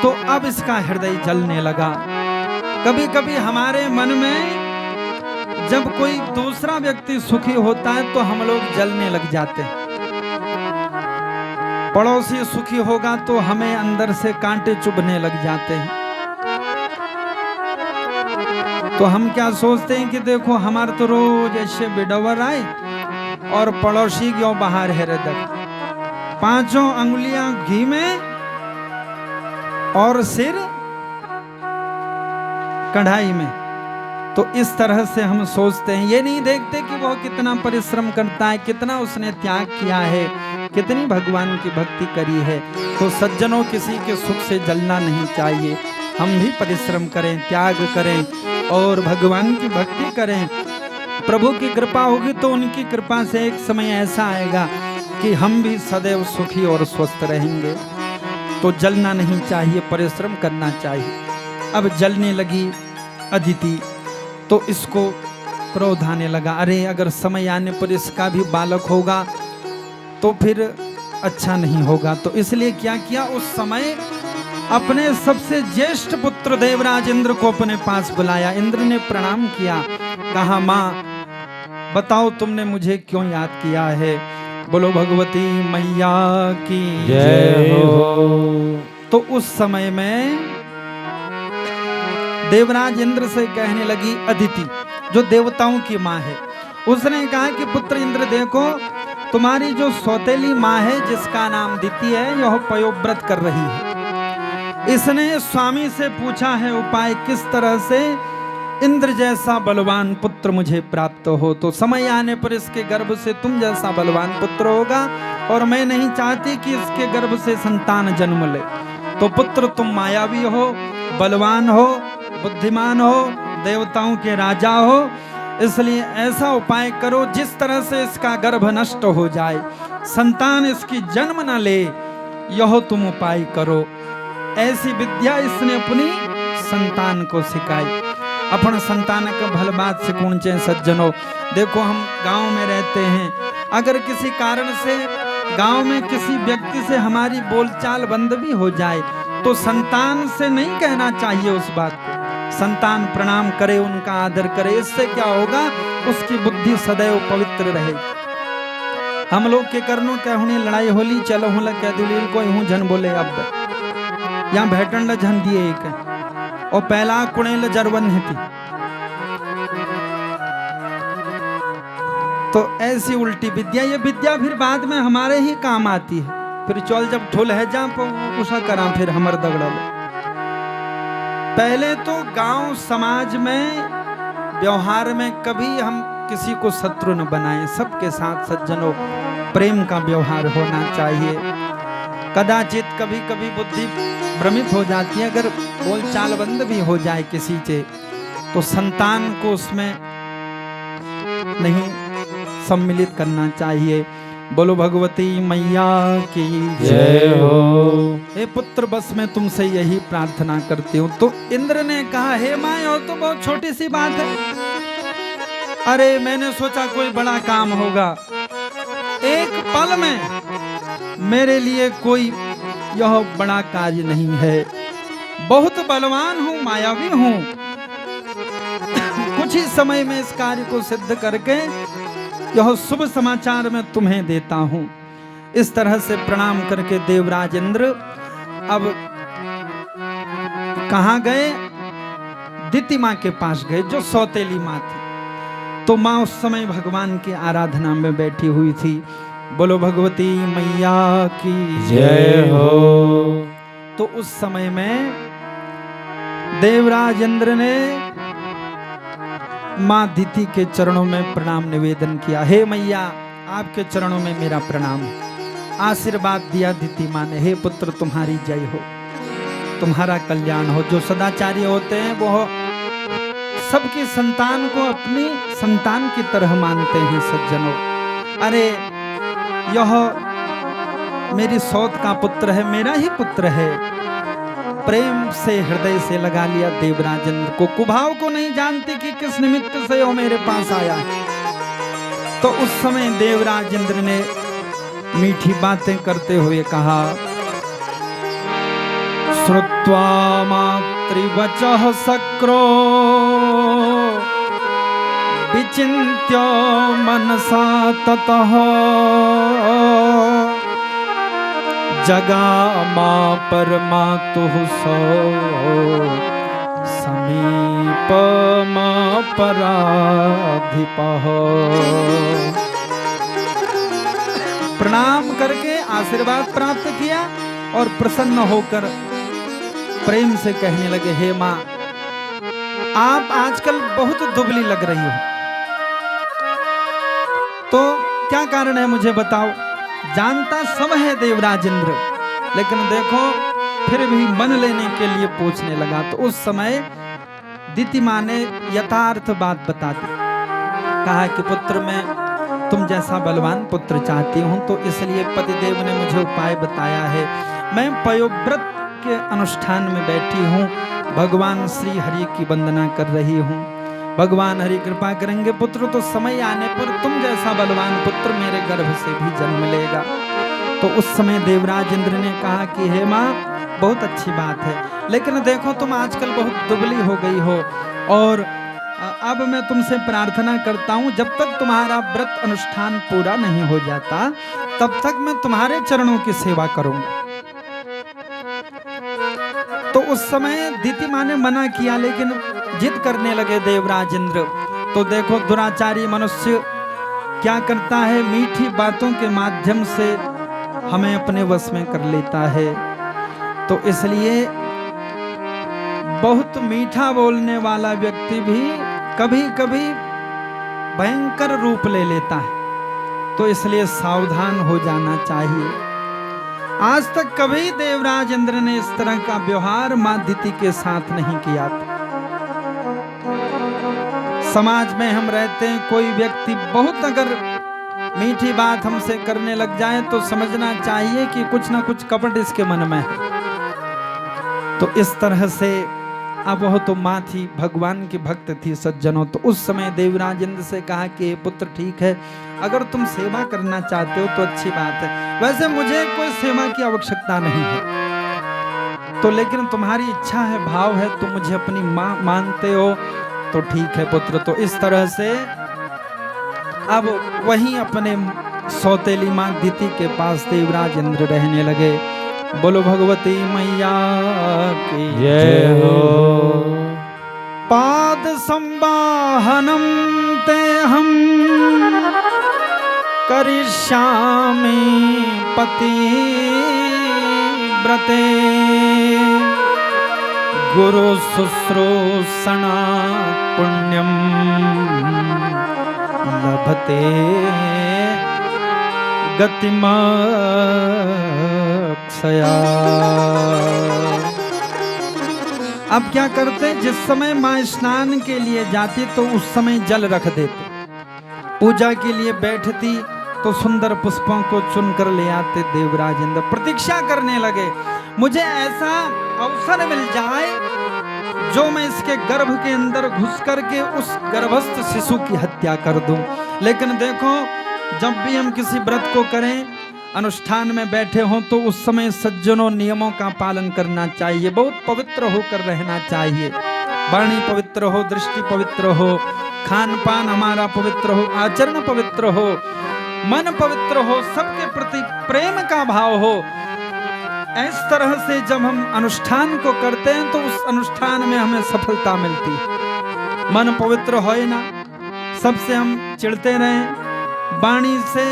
तो अब इसका हृदय जलने लगा। कभी कभी हमारे मन में जब कोई दूसरा व्यक्ति सुखी होता है तो हम लोग जलने लग जाते हैं। पड़ोसी सुखी होगा तो हमें अंदर से कांटे चुभने लग जाते हैं। तो हम क्या सोचते हैं कि देखो हमारे तो रोज ऐसे बिडवर आए और पड़ोसी क्यों बाहर है हृदय, 5 अंगुलियां घी में और सिर कढ़ाई में। तो इस तरह से हम सोचते हैं, ये नहीं देखते कि वह कितना परिश्रम करता है, कितना उसने त्याग किया है, कितनी भगवान की भक्ति करी है। तो सज्जनों, किसी के सुख से जलना नहीं चाहिए। हम भी परिश्रम करें, त्याग करें और भगवान की भक्ति करें। प्रभु की कृपा होगी तो उनकी कृपा से एक समय ऐसा आएगा कि हम भी सदैव सुखी और स्वस्थ रहेंगे। तो जलना नहीं चाहिए, परिश्रम करना चाहिए। अब जलने लगी अदिति, तो इसको क्रोध आने लगा, अरे अगर समय आने पर इसका भी बालक होगा तो फिर अच्छा नहीं होगा। तो इसलिए क्या किया, उस समय अपने सबसे ज्येष्ठ पुत्र देवराज इंद्र को अपने पास बुलाया। इंद्र ने प्रणाम किया, कहा माँ बताओ तुमने मुझे क्यों याद किया है। बोलो भगवती मैया की जय हो। तो उस समय में देवराज इंद्र से कहने लगी अदिति, जो देवताओं की माँ है, उसने कहा कि पुत्र इंद्र देखो, तुम्हारी जो सौतेली माँ है जिसका नाम दिति है, यह पयोव्रत कर रही है। इसने स्वामी से पूछा है उपाय किस तरह से इंद्र जैसा बलवान पुत्र मुझे प्राप्त हो। तो समय आने पर इसके गर्भ से तुम जैसा बलवान पुत्र होगा और मैं नहीं चाहती कि इसके गर्भ से संतान जन्म ले। तो पुत्र तुम मायावी हो, बलवान हो, बुद्धिमान हो, देवताओं के राजा हो, इसलिए ऐसा उपाय करो जिस तरह से इसका गर्भ नष्ट हो जाए, संतान इसकी जन्म न ले, यह तुम उपाय करो। ऐसी विद्या इसने अपनी संतान को सिखाई। अपन संतान का भल बात से कौन सज्जनों, देखो हम गांव में रहते हैं, अगर किसी कारण से गांव में किसी व्यक्ति से हमारी बोलचाल बंद भी हो जाए तो संतान से नहीं कहना चाहिए उस बात को। संतान प्रणाम करे, उनका आदर करे, इससे क्या होगा, उसकी बुद्धि सदैव पवित्र रहेगी। हम लोग के करनो क्या होने लड़ाई होली, चलो होला क्या दिलील कोई हूँ झन बोले, अब यहाँ भेटन ल झन दिए एक और पहला कुणेल जरवन थी। तो ऐसी उल्टी विद्या, ये विद्या फिर बाद में हमारे ही काम आती है। फिर चौल जब ठुल है जा उसा करा फिर हमर दगड़ल। पहले तो गांव समाज में व्यवहार में कभी हम किसी को शत्रु न बनाएं, सबके साथ सज्जनों प्रेम का व्यवहार होना चाहिए। कदाचित कभी कभी बुद्धि भ्रमित हो जाती है, अगर बोलचाल बंद भी हो जाए किसी से तो संतान को उसमें नहीं सम्मिलित करना चाहिए। बोलो भगवती मैया की जय हो। हे पुत्र बस मैं तुमसे यही प्रार्थना करती हूँ। तो इंद्र ने कहा हे माँ, और तो बहुत छोटी सी बात है, अरे मैंने सोचा कोई बड़ा काम होगा, एक पल में मेरे लिए कोई यह बड़ा कार्य नहीं है। बहुत बलवान हूं, मायावी हूं, कुछ ही समय में इस कार्य को सिद्ध करके यह शुभ समाचार मैं तुम्हें देता हूं। इस तरह से प्रणाम करके देवराज इंद्र अब कहां गए? दिति मां के पास गए, जो सौतेली मां थी। तो मां उस समय भगवान की आराधना में बैठी हुई थी। बोलो भगवती मैया की जय हो। तो उस समय में देवराज इंद्र ने मां दिति के चरणों में प्रणाम निवेदन किया। हे मैया, आपके चरणों में मेरा प्रणाम। आशीर्वाद दिया दिति मां ने, हे पुत्र तुम्हारी जय हो, तुम्हारा कल्याण हो। जो सदाचारी होते हैं वो सबकी संतान को अपनी संतान की तरह मानते हैं सज्जनों। अरे यह मेरी सौत का पुत्र है, मेरा ही पुत्र है। प्रेम से हृदय से लगा लिया देवराज इंद्र को। कुभाव को नहीं जानती कि किस निमित्त से वो मेरे पास आया है। तो उस समय देवराज इंद्र ने मीठी बातें करते हुए कहा, श्रुत्वा मातृवचः सक्रो विचिन्त्य मनसा ततः जगामा परमातुः सौ समीपमा पराधिपः। प्रणाम करके आशीर्वाद प्राप्त किया और प्रसन्न होकर प्रेम से कहने लगे, हे मां, आप आजकल बहुत दुबली लग रही हो, तो क्या कारण है मुझे बताओ। जानता सब है देवराज इंद्र, लेकिन देखो फिर भी मन लेने के लिए पूछने लगा। तो उस समय दिति मां ने यथार्थ बात बता दी। कहा कि पुत्र, मैं तुम जैसा बलवान पुत्र चाहती हूं, तो इसलिए पतिदेव ने मुझे उपाय बताया है। मैं पयोव्रत के अनुष्ठान में बैठी हूँ, भगवान श्री हरि की वंदना कर रही हूँ। भगवान हरि कृपा करेंगे पुत्र, तो समय आने पर तुम जैसा बलवान पुत्र मेरे गर्भ से भी जन्म लेगा। तो उस समय देवराज इंद्र ने कहा कि हे माँ, बहुत अच्छी बात है, लेकिन देखो तुम आजकल बहुत दुबली हो गई हो, और अब मैं तुमसे प्रार्थना करता हूँ, जब तक तुम्हारा व्रत अनुष्ठान पूरा नहीं हो जाता तब तक मैं तुम्हारे चरणों की सेवा करूंगा। तो उस समय दिति मां ने मना किया, लेकिन जिद करने लगे देवराज इंद्र। तो देखो दुराचारी मनुष्य क्या करता है, मीठी बातों के माध्यम से हमें अपने वश में कर लेता है। तो इसलिए बहुत मीठा बोलने वाला व्यक्ति भी कभी कभी भयंकर रूप ले लेता है, तो इसलिए सावधान हो जाना चाहिए। आज तक कभी देवराज इंद्र ने इस तरह का व्यवहार मां दिति के साथ नहीं किया था। समाज में हम रहते हैं, कोई व्यक्ति बहुत अगर मीठी बात हमसे करने लग जाए तो समझना चाहिए कि कुछ ना कुछ कपट इसके मन में है। तो इस तरह से अब वह तो माँ थी, भगवान की भक्त थी सज्जनों। तो उस समय देवराज इंद्र से कहा कि पुत्र ठीक है, अगर तुम सेवा करना चाहते हो तो अच्छी बात है, वैसे मुझे कोई सेवा की आवश्यकता नहीं है, तो लेकिन तुम्हारी इच्छा है, भाव है, तुम मुझे अपनी माँ मानते हो तो ठीक है पुत्र। तो इस तरह से अब वहीं अपने सौतेली माँ दिति के पास देवराज इंद्र रहने लगे। बोलो भगवती मैया की जय हो। पाद संवाहनम ते हम करिष्यामि पति व्रते गुरु शुश्रूषणा पुण्यम लभते गतिमा अब क्या करते, जिस समय मां स्नान के लिए जाती तो उस समय जल रख देते, पूजा के लिए बैठती तो सुंदर पुष्पों को चुनकर ले आते देवराज इंद्र। प्रतीक्षा करने लगे, मुझे ऐसा अवसर मिल जाए जो मैं इसके गर्भ के अंदर घुस करके उस गर्भस्थ शिशु की हत्या कर दूं। लेकिन देखो, जब भी हम किसी व्रत को करें, अनुष्ठान में बैठे हों, तो उस समय सज्जनों नियमों का पालन करना चाहिए, बहुत पवित्र होकर रहना चाहिए। वाणी पवित्र हो, दृष्टि पवित्र हो, खान पान हमारा पवित्र हो, आचरण पवित्र हो, मन पवित्र हो, सबके प्रति प्रेम का भाव हो। इस तरह से जब हम अनुष्ठान को करते हैं तो उस अनुष्ठान में हमें सफलता मिलती है। मन पवित्र हो ना, सबसे हम चिढ़ते रहें, वाणी से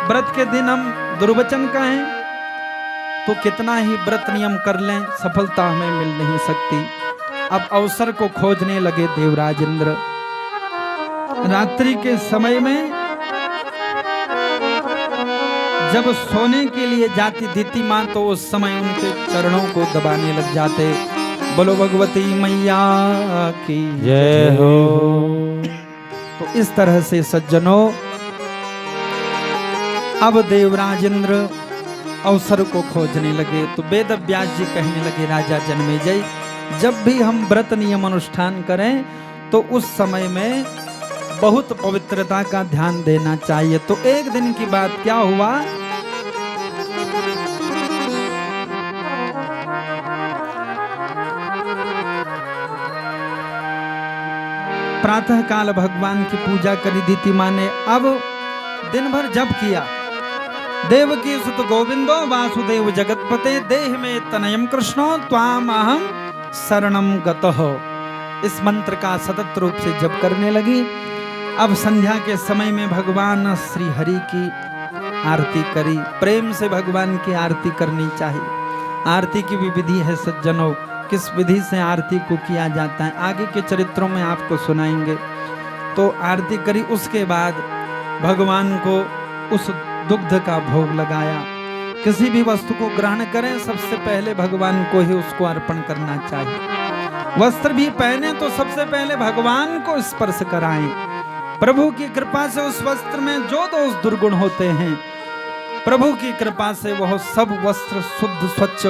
व्रत के दिन हम दुर्वचन कहें, तो कितना ही व्रत नियम कर लें, सफलता हमें मिल नहीं सकती। अब अवसर को खोजने लगे देवराज इंद्र। रात्रि के समय में जब सोने के लिए जाती दीति मां, तो उस समय उनके चरणों को दबाने लग जाते। बोलो भगवती मैया की जय हो। तो इस तरह से सज्जनों, अब देवराज इंद्र अवसर को खोजने लगे। तो वेद व्यास जी कहने लगे, राजा जन्मेजय, जब भी हम व्रत नियम अनुष्ठान करें तो उस समय में बहुत पवित्रता का ध्यान देना चाहिए। तो एक दिन की बात क्या हुआ, प्रातः काल भगवान की पूजा करी दीति मां ने। अब दिन भर जप किया, देवकी सुत गोविंदो वासुदेव जगतपते देह में तनयम कृष्णो त्वाम अहम शरणम गतः। इस मंत्र का सतत रूप से जप करने लगी। अब संध्या के समय में भगवान श्री हरि की आरती करी। प्रेम से भगवान की आरती करनी चाहिए। आरती की भी विधि है सज्जनों, किस विधि से आरती को किया जाता है आगे के चरित्रों में आपको सुनाएंगे। तो आरती करी, उसके बाद भगवान को उस दुग्ध का भोग लगाया। किसी भी वस्तु को ग्रहण करें, सबसे पहले भगवान को ही उसको अर्पण करना चाहिए। वस्त्र भी पहने तो सबसे पहले भगवान को स्पर्श कराएं। प्रभु की कृपा से उस वस्त्र में जो दोष दुर्गुण होते हैं, प्रभु की कृपा से वह सब वस्त्र शुद्ध स्वच्छ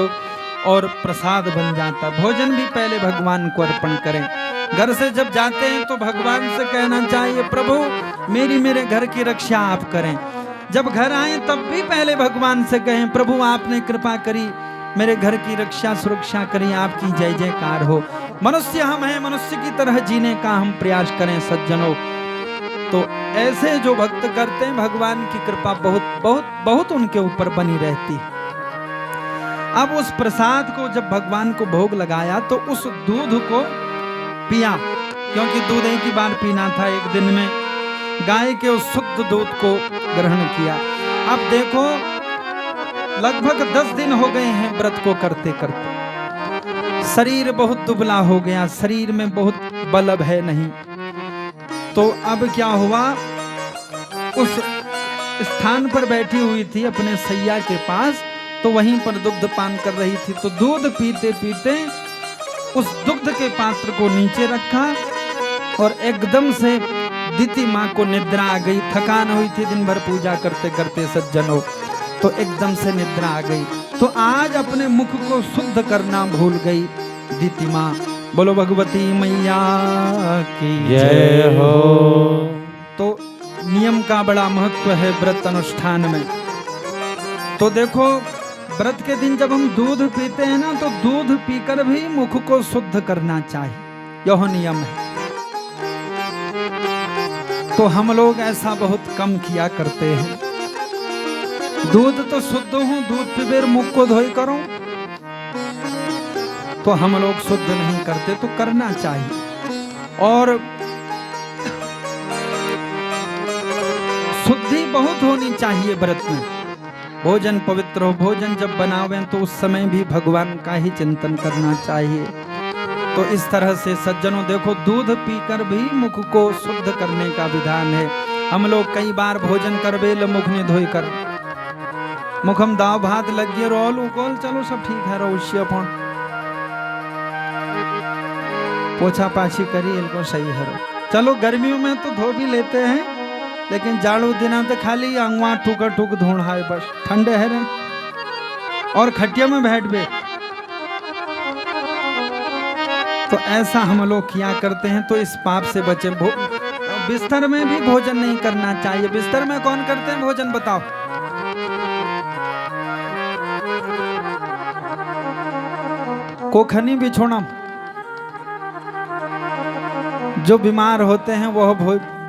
और प्रसाद बन जाता। भोजन भी पहले भगवान को अर्पण करें। घर से जब जाते हैं तो भगवान से कहना चाहिए, प्रभु मेरे घर की रक्षा आप करें। जब घर आए तब भी पहले भगवान से कहें, प्रभु आपने कृपा करी, मेरे घर की रक्षा सुरक्षा करी, आपकी जय जयकार हो। मनुष्य हम हैं, मनुष्य की तरह जीने का हम प्रयास करें सज्जनों। तो ऐसे जो भक्त करते हैं, भगवान की कृपा बहुत बहुत बहुत उनके ऊपर बनी रहती है। अब उस प्रसाद को जब भगवान को भोग लगाया तो उस दूध को पिया, क्योंकि दूध एक ही बार पीना था एक दिन में। गाय के उस शुद्ध दूध को ग्रहण किया। अब देखो, लगभग 10 दिन हो गए हैं व्रत को करते करते। शरीर बहुत दुबला हो गया, शरीर में बहुत बल अब है नहीं। तो अब क्या हुआ, उस स्थान पर बैठी हुई थी अपने सैया के पास, तो वहीं पर दुग्ध पान कर रही थी। तो दूध पीते पीते उस दुग्ध के पात्र को नीचे रखा और एकदम से दीति मां को निद्रा आ गई। थकान हुई थी दिन भर पूजा करते करते सज्जनों, तो एकदम से निद्रा आ गई। तो आज अपने मुख को शुद्ध करना भूल गई दीति मां। बोलो भगवती मैया की जय हो। तो नियम का बड़ा महत्व है व्रत अनुष्ठान में। तो देखो, व्रत के दिन जब हम दूध पीते हैं ना, तो दूध पीकर भी मुख को शुद्ध करना चाहिए, यह नियम है। तो हम लोग ऐसा बहुत कम किया करते हैं। दूध तो शुद्ध हूं, दूध पी फिर मुख को धोई करो, तो हम लोग शुद्ध नहीं करते, तो करना चाहिए। और शुद्धि बहुत होनी चाहिए व्रत में। भोजन पवित्र हो, भोजन जब बनावें तो उस समय भी भगवान का ही चिंतन करना चाहिए। तो इस तरह से सज्जनों देखो, दूध पीकर भी मुख को शुद्ध करने का विधान है। हम लोग कई बार भोजन कर बेल मुख ने धोई कर, मुखम दाव भात लगे रोल उकोल, चलो सब ठीक है, रोश्य पोछा पाछी करी, इनको सही है। चलो गर्मियों में तो धो भी लेते हैं, लेकिन जाड़ो दिना तो खाली अंगवा ठुक ठुक धोण है, बस ठंडे है रे। और खटिया में बैठ बे, तो ऐसा हम लोग किया करते हैं, तो इस पाप से बचे। बिस्तर में भी भोजन नहीं करना चाहिए। बिस्तर में कौन करते हैं भोजन, बताओ? कोखनी बिछोना। जो बीमार होते हैं वह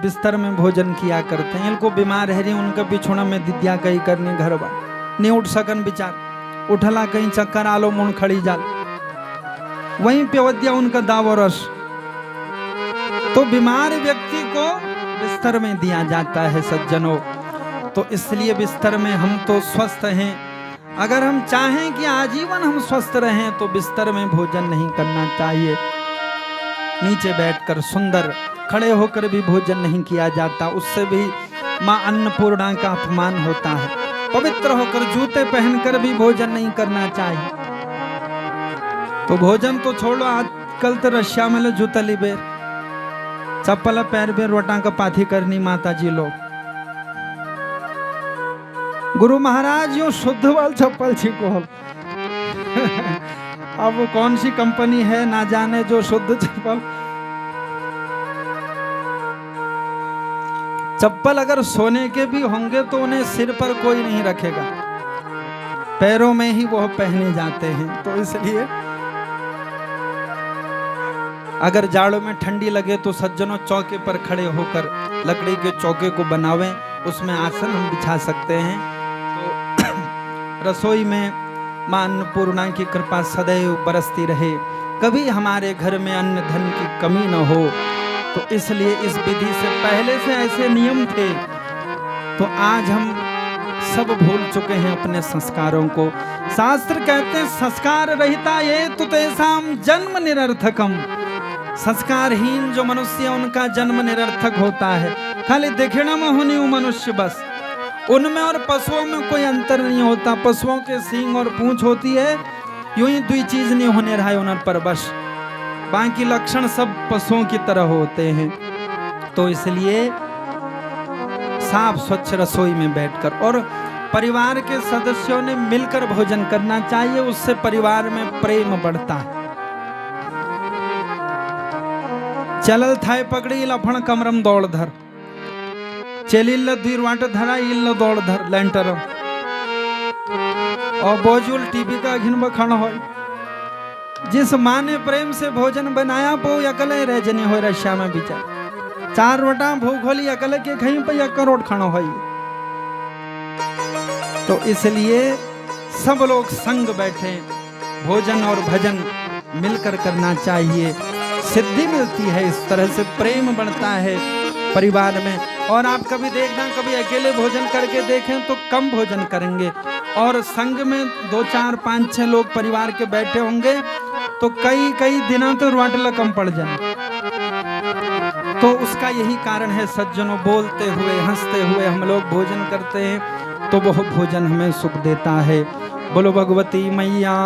बिस्तर में भोजन किया करते हैं। इनको बीमार है रही, उनका बिछोना में दिद्या कहीं करनी घर बार नहीं उठ सकन विचार, उठला कहीं चक्कर आलो मुंड खड़ी जाल, वहीं पे वद्या उनका दाव रस। तो बीमार व्यक्ति को बिस्तर में दिया जाता है सज्जनों। तो इसलिए बिस्तर में हम तो स्वस्थ हैं। अगर हम चाहें कि आजीवन हम स्वस्थ रहें तो बिस्तर में भोजन नहीं करना चाहिए। नीचे बैठकर सुंदर खड़े होकर भी भोजन नहीं किया जाता, उससे भी मां अन्नपूर्णा का अपमान होता है। पवित्र होकर जूते पहनकर भी भोजन नहीं करना चाहिए। तो भोजन तो छोड़ो, आजकल तो रशिया में जूता लिबेर चप्पल पैर में रोटा का पाथी करनी माता जी लोग। गुरु महाराज यो शुद्ध वाल चप्पल छिको। अब वो कौन सी कंपनी है ना जाने जो शुद्ध चप्पल अगर सोने के भी होंगे तो उन्हें सिर पर कोई नहीं रखेगा, पैरों में ही वह पहने जाते हैं। तो इसलिए अगर जाड़ों में ठंडी लगे तो सज्जनों चौके पर खड़े होकर लकड़ी के चौके को बनावें, उसमें आसन हम बिछा सकते हैं। तो रसोई में मां अन्नपूर्णा की कृपा सदैव बरसती रहे, कभी हमारे घर में अन्न धन की कमी न हो। तो इसलिए इस विधि से पहले से ऐसे नियम थे, तो आज हम सब भूल चुके हैं अपने संस्कारों को। शास्त्र कहते हैं संस्कार रहिता ये तो तेसाम जन्म निरर्थकम। संस्कारहीन जो मनुष्य है उनका जन्म निरर्थक होता है। खाली देखना में होनी वो मनुष्य बस, उनमें और पशुओं में कोई अंतर नहीं होता। पशुओं के सींग और पूंछ होती है, यूं ही दुई चीज नहीं होने रहा है उन पर बस, बाकी लक्षण सब पशुओं की तरह होते हैं। तो इसलिए साफ स्वच्छ रसोई में बैठकर और परिवार के सदस्यों ने मिलकर भोजन करना चाहिए, उससे परिवार में प्रेम बढ़ता है। चलल थाय पकड़ी लफण कमरम दौड़ धर, चेलिल दूर वाट धरा इल दौड़ धर लेंटरम और बोजुल टीवी का घिन बखण हो। जिस माँ ने प्रेम से भोजन बनाया वो अकले रह जने हो रशिया में बिचार 4 रोटा भूख होली अकले के खई पे 1 करोड़ खाना हो। तो इसलिए सब लोग संग बैठे, भोजन और भजन मिलकर करना चाहिए, सिद्धि मिलती है। इस तरह से प्रेम बढ़ता है परिवार में। और आप कभी देखना, कभी अकेले भोजन करके देखें तो कम भोजन करेंगे, और संग में 2, 4, 5, 6 लोग परिवार के बैठे होंगे तो कई दिनों तो रोटला कम पड़ जाए। तो उसका यही कारण है सज्जनों, बोलते हुए हंसते हुए हम लोग भोजन करते हैं तो वह भोजन हमें सुख देता है। बोलो भगवती मैया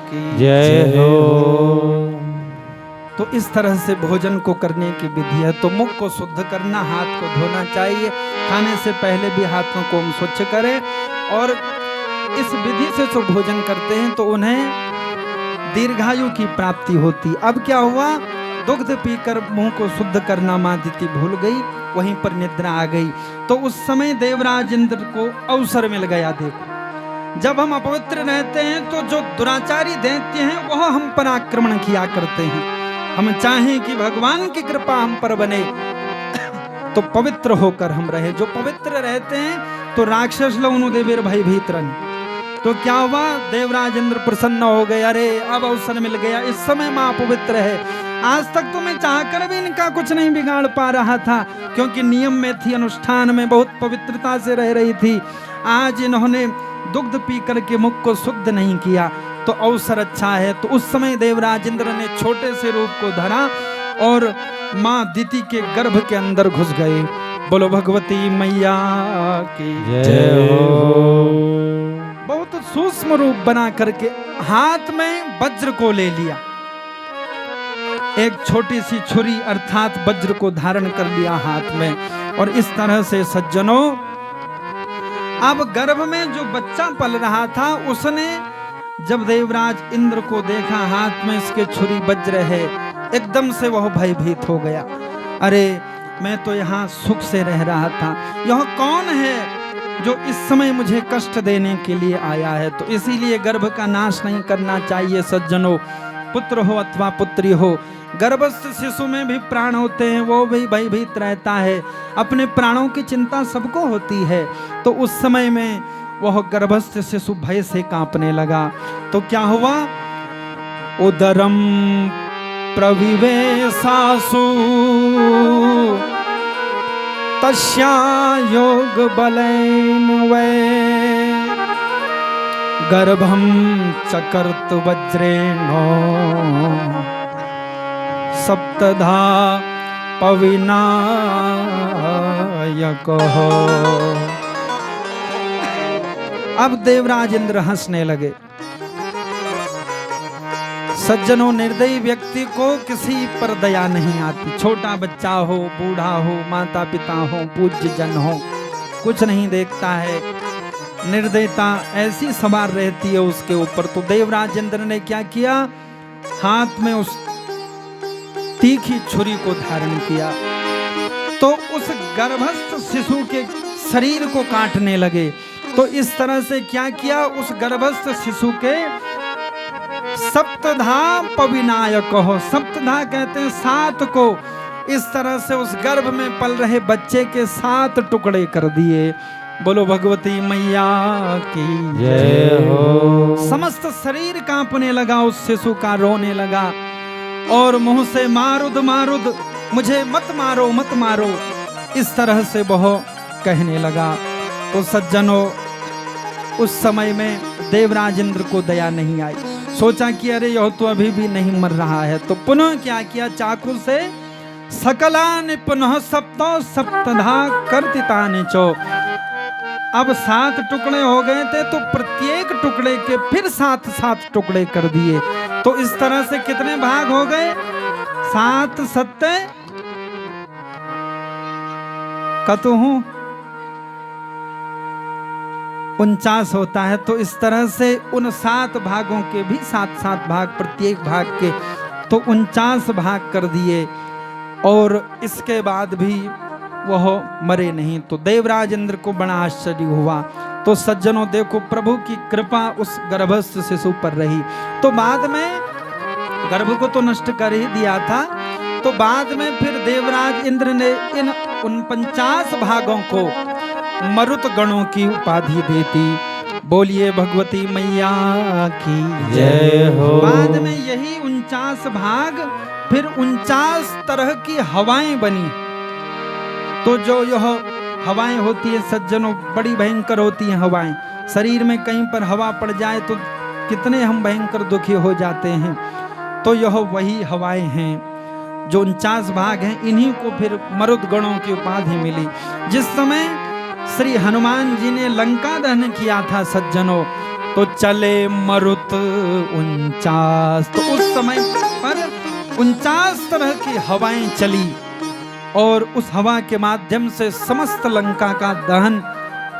की जय हो। तो इस तरह से भोजन को करने की विधि है। तो मुख को शुद्ध करना, हाथ को धोना चाहिए, खाने से पहले भी हाथों को हम स्वच्छ करें। और इस विधि से जो भोजन करते हैं तो उन्हें दीर्घायु की प्राप्ति होती। अब क्या हुआ, दुग्ध पीकर मुंह को शुद्ध करना मां दिति भूल गई, वहीं पर निद्रा आ गई। तो उस समय देवराज इंद्र को अवसर मिल गया। देखो, जब हम अपवित्र रहते हैं तो जो दुराचारी दैत्य हैं वह हम पर आक्रमण किया करते हैं। हम चाहें कि भगवान की कृपा हम पर बने तो पवित्र होकर हम रहे। जो पवित्र रहते हैं तो राक्षस लवनु देवीर भय भीतरन। तो क्या हुआ, देवराज इंद्र प्रसन्न हो गए, अरे अब अवसर मिल गया, इस समय मां पवित्र है। आज तक तो मैं चाहकर भी इनका कुछ नहीं बिगाड़ पा रहा था, क्योंकि नियम में थी, अनुष्ठान में बहुत पवित्रता से रह रही थी। आज इन्होंने दुग्ध पी करके मुख को शुद्ध नहीं किया, तो अवसर अच्छा है। तो उस समय देवराज इंद्र ने छोटे से रूप को धरा और मां दिति के गर्भ के अंदर घुस गए। बोलो भगवती मैया की जय हो। बहुत सूक्ष्म रूप बना करके हाथ में वज्र को ले लिया, एक छोटी सी छुरी अर्थात वज्र को धारण कर लिया हाथ में। और इस तरह से सज्जनों, अब गर्भ में जो बच्चा पल रहा था उसने जब देवराज इंद्र को देखा हाथ में इसके छुरी वज्र है, एकदम से वह भयभीत हो गया। अरे मैं तो यहाँ सुख से रह रहा था, यह कौन है जो इस समय मुझे कष्ट देने के लिए आया है। तो इसीलिए गर्भ का नाश नहीं करना चाहिए सज्जनों। पुत्र हो अथवा पुत्री हो, गर्भस्थ शिशु में भी प्राण होते हैं, वो भी भयभीत रहता है। अपने प्राणों की चिंता सबको होती है। तो उस समय में वह गर्भस्थ शिशु भय से कांपने लगा। तो क्या हुआ? उदरम प्रविवेशासु तस्या योग बलेन वै गर्भम चकर्त वज्रेणो सप्तधा पविनायक। अब देवराज इंद्र हंसने लगे। सज्जनों, निर्दयी व्यक्ति को किसी पर दया नहीं आती। छोटा बच्चा हो, बूढ़ा हो, माता पिता हो, पूज्य जन हो, कुछ नहीं देखता है। निर्दयता ऐसी सवार रहती है उसके ऊपर। तो देवराज इंद्र ने क्या किया? हाथ में उस तीखी छुरी को धारण किया, तो उस गर्भस्थ शिशु के शरीर को काटने लगे। तो इस तरह से क्या किया? उस गर्भस्थ शिशु के सप्तधा पविनायक हो, सप्तधा कहते हैं 7 को, इस तरह से उस गर्भ में पल रहे बच्चे के 7 टुकड़े कर दिए। बोलो भगवती मैया की जय हो। समस्त शरीर कांपने लगा, उस शिशु का रोने लगा और मुंह से मारुद मारुद, मुझे मत मारो मत मारो, इस तरह से वह कहने लगा। तो सज्जनों, उस समय में देवराज इंद्र को दया नहीं आई। सोचा कि अरे यह तो अभी भी नहीं मर रहा है। तो पुनः क्या किया? चाकू से सकलानि पुनः सप्तो सप्तधा कर्तितानि चो। अब 7 टुकड़े हो गए थे, तो प्रत्येक टुकड़े के फिर 7 टुकड़े कर दिए। तो इस तरह से कितने भाग हो गए? 7 सत्ते कतहूं 49 होता है। तो इस तरह से उन 7 भागों के भी 7 भाग, प्रत्येक भाग के तो 49 भाग कर दिए। और इसके बाद भी वह मरे नहीं। तो देवराज इंद्र को बड़ा आश्चर्य हुआ। तो सज्जनों देखो, प्रभु की कृपा उस गर्भस्थ शिशु पर रही। तो बाद में गर्भ को तो नष्ट कर ही दिया था। तो बाद में फिर देवराज इंद्र ने इन 49 भागों को मरुत गणों की उपाधि देती। बोलिए भगवती मैया की जय हो। बाद में यही 49 भाग फिर 49 तरह की हवाएं बनी। तो जो यह हवाएं होती है सज्जनों, बड़ी भयंकर होती हैं हवाएं। शरीर में कहीं पर हवा पड़ जाए तो कितने हम भयंकर दुखी हो जाते हैं। तो यह वही हवाएं हैं जो 49 भाग हैं। इन्हीं को फिर मरुत गणों की उपाधि मिली। जिस समय श्री हनुमान जी ने लंका दहन किया था सज्जनों, तो चले मरुत 49। तो उस समय पर 49 तरह की हवाएं चली और उस हवा के माध्यम से समस्त लंका का दहन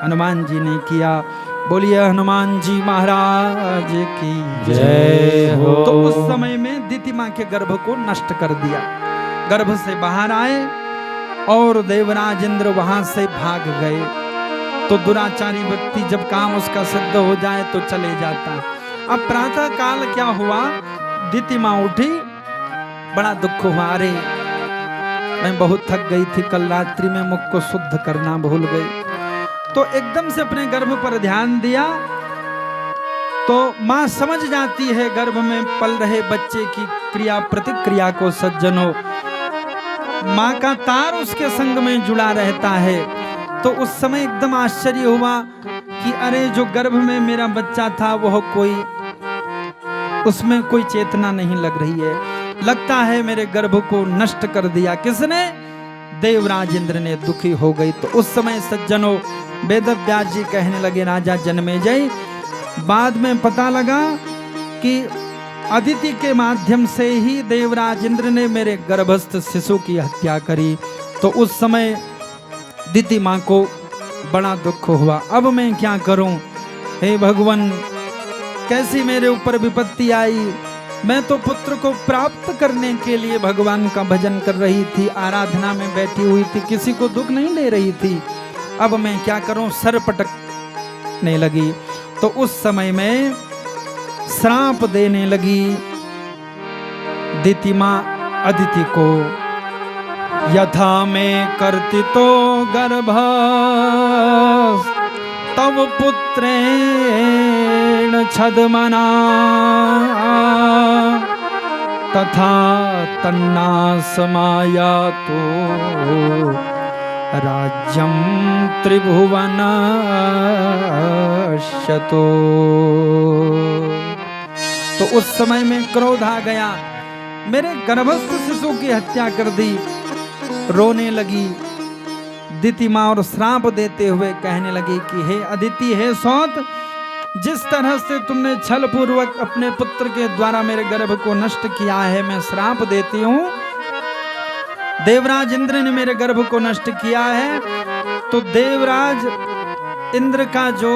हनुमान जी ने किया। बोलिए हनुमान जी महाराज की जय हो। तो उस समय में दिति मां के गर्भ को नष्ट कर दिया। गर्भ से बाहर आए और देवराज इंद्र वहां से भाग गए। तो दुराचारी व्यक्ति जब काम उसका सिद्ध हो जाए तो चले जाता। अब प्रातः काल क्या हुआ? दिति मां उठी, बड़ा दुख हुआ। अरे मैं बहुत थक गई थी, कल रात्रि में मुख को शुद्ध करना भूल गई। तो एकदम से अपने गर्भ पर ध्यान दिया। तो मां समझ जाती है गर्भ में पल रहे बच्चे की क्रिया प्रतिक्रिया को सज्जनों। मां का तार उसके संग में जुड़ा रहता है। तो उस समय एकदम आश्चर्य हुआ कि अरे जो गर्भ में मेरा बच्चा था वह कोई, उसमें कोई चेतना नहीं लग रही है। लगता है मेरे गर्भ को नष्ट कर दिया किसने? देवराज इंद्र ने। दुखी हो गई। तो उस समय सज्जनों वेदव्यास जी कहने लगे, राजा जन्मेजय, बाद में पता लगा कि अदिति के माध्यम से ही देवराज इंद्र ने मेरे गर्भस्थ शिशु की हत्या करी। तो उस समय दिति मां को बड़ा दुख हुआ। अब मैं क्या करूं? हे भगवान, कैसी मेरे ऊपर विपत्ति आई। मैं तो पुत्र को प्राप्त करने के लिए भगवान का भजन कर रही थी, आराधना में बैठी हुई थी, किसी को दुख नहीं दे रही थी। अब मैं क्या करूं, सर पटकने लगी। तो उस समय में श्राप देने लगी दिति मां अदिति को, यथा में करती तो गर्भ तव पुत्रेण छद्मना, तथा तन्नासमाया तो राज्यं त्रिभुवनश्यतो। तो उस समय में क्रोध आ गया, मेरे गर्भस्थ शिशु की हत्या कर दी। रोने लगी दिति मां और श्राप देते हुए कहने लगी कि हे अदिति, हे सौत, जिस तरह से तुमने छल पूर्वक अपने पुत्र के द्वारा मेरे गर्भ को नष्ट किया है, मैं श्राप देती हूं। देवराज इंद्र ने मेरे गर्भ को नष्ट किया है, तो देवराज इंद्र का जो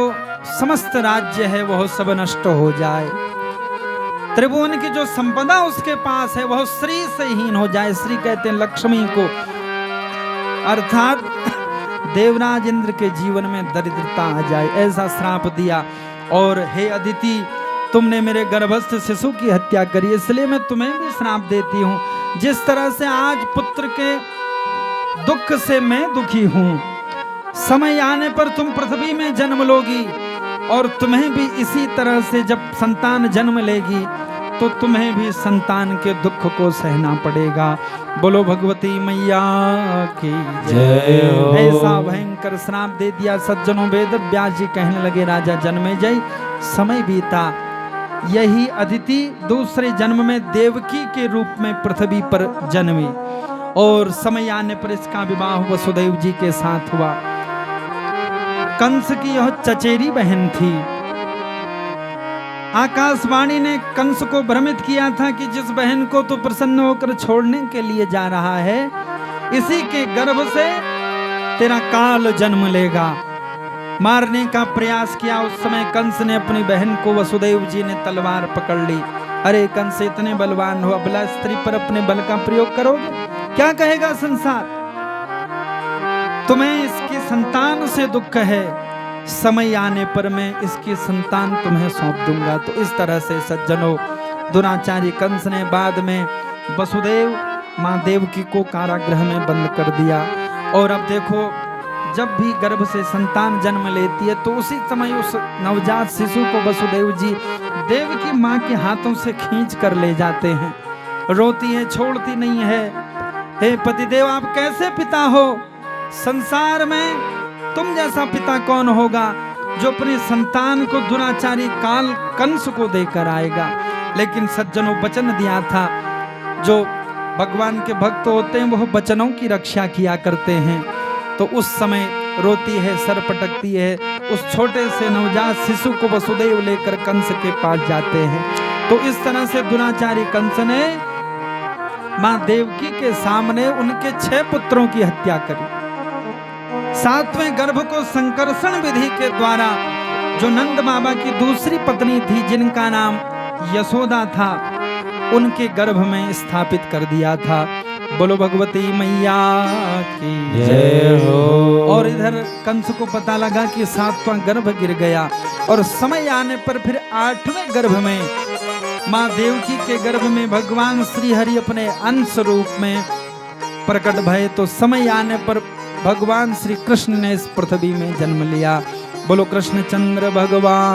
समस्त राज्य है वह सब नष्ट हो जाए। त्रिभुवन की जो संपदा उसके पास है वह श्री से हीन हो जाए। श्री कहते हैं लक्ष्मी को, अर्थात देवराज इंद्र के जीवन में दरिद्रता आ जाए, ऐसा श्राप दिया। और हे अदिति, तुमने मेरे गर्भस्थ शिशु की हत्या करी, इसलिए मैं तुम्हें भी श्राप देती हूँ। जिस तरह से आज पुत्र के दुख से मैं दुखी हूँ, समय आने पर तुम पृथ्वी में जन्म लोगी और तुम्हें भी इसी तरह से जब संतान जन्म लेगी तो तुम्हें भी संतान के दुख को सहना पड़ेगा। बोलो भगवती मैया की जय हो। ऐसा भयंकर श्राप दे दिया। सज्जनों, वेद व्यास जी कहने लगे, राजा जन्मेजय, समय बीता, यही अदिति दूसरे जन्म में देवकी के रूप में पृथ्वी पर जन्मी और समय आने पर इसका विवाह वसुदेव जी के साथ हुआ। कंस की यह चचेरी बहन थी। आकाशवाणी ने कंस को भ्रमित किया था कि जिस बहन को तो प्रसन्न होकर छोड़ने के लिए जा रहा है, इसी के गर्भ से तेरा काल जन्म लेगा। मारने का प्रयास किया। उस समय कंस ने अपनी बहन को, वसुदेव जी ने तलवार पकड़ ली। अरे कंस, इतने बलवान हो, अबला स्त्री पर अपने बल का प्रयोग करोगे? क्या कहेगा संसार? तुम्हें इसकी संतान से दुख है, समय आने पर मैं इसकी संतान तुम्हें सौंप दूंगा। तो इस तरह से सज्जनों, दुराचारी कंस ने बाद में वसुदेव मां देवकी को कारागृह में बंद कर दिया। और अब देखो, जब भी गर्भ से संतान जन्म लेती है तो उसी समय उस नवजात शिशु को वसुदेव जी देवकी मां के हाथों से खींच कर ले जाते हैं। रोती है, छोड़ती नहीं है। हे पतिदेव, आप कैसे पिता हो? संसार में तुम जैसा पिता कौन होगा जो अपनी संतान को दुराचारी काल कंस को देकर आएगा। लेकिन सज्जनों, वचन दिया था, जो भगवान के भक्त होते हैं वह वचनों की रक्षा किया करते हैं। तो उस समय रोती है, सर पटकती है। उस छोटे से नवजात शिशु को वसुदेव लेकर कंस के पास जाते हैं। तो इस तरह से दुराचारी कंस ने मां देवकी के सामने उनके 6 पुत्रों की हत्या करी। 7वें गर्भ को संकर्षण विधि के द्वारा जो नंद बाबा की दूसरी पत्नी थी, जिनका नाम यशोदा था, उनके गर्भ में स्थापित कर दिया था। बोलो भगवती मैया की जय हो। और इधर कंस को पता लगा कि 7वां गर्भ गिर गया और समय आने पर फिर 8वें गर्भ में मां देवकी के गर्भ में भगवान श्री हरि अपने अंश रूप में प्रकट भये। तो समय आने पर भगवान श्री कृष्ण ने इस पृथ्वी में जन्म लिया। बोलो कृष्णचंद्र भगवान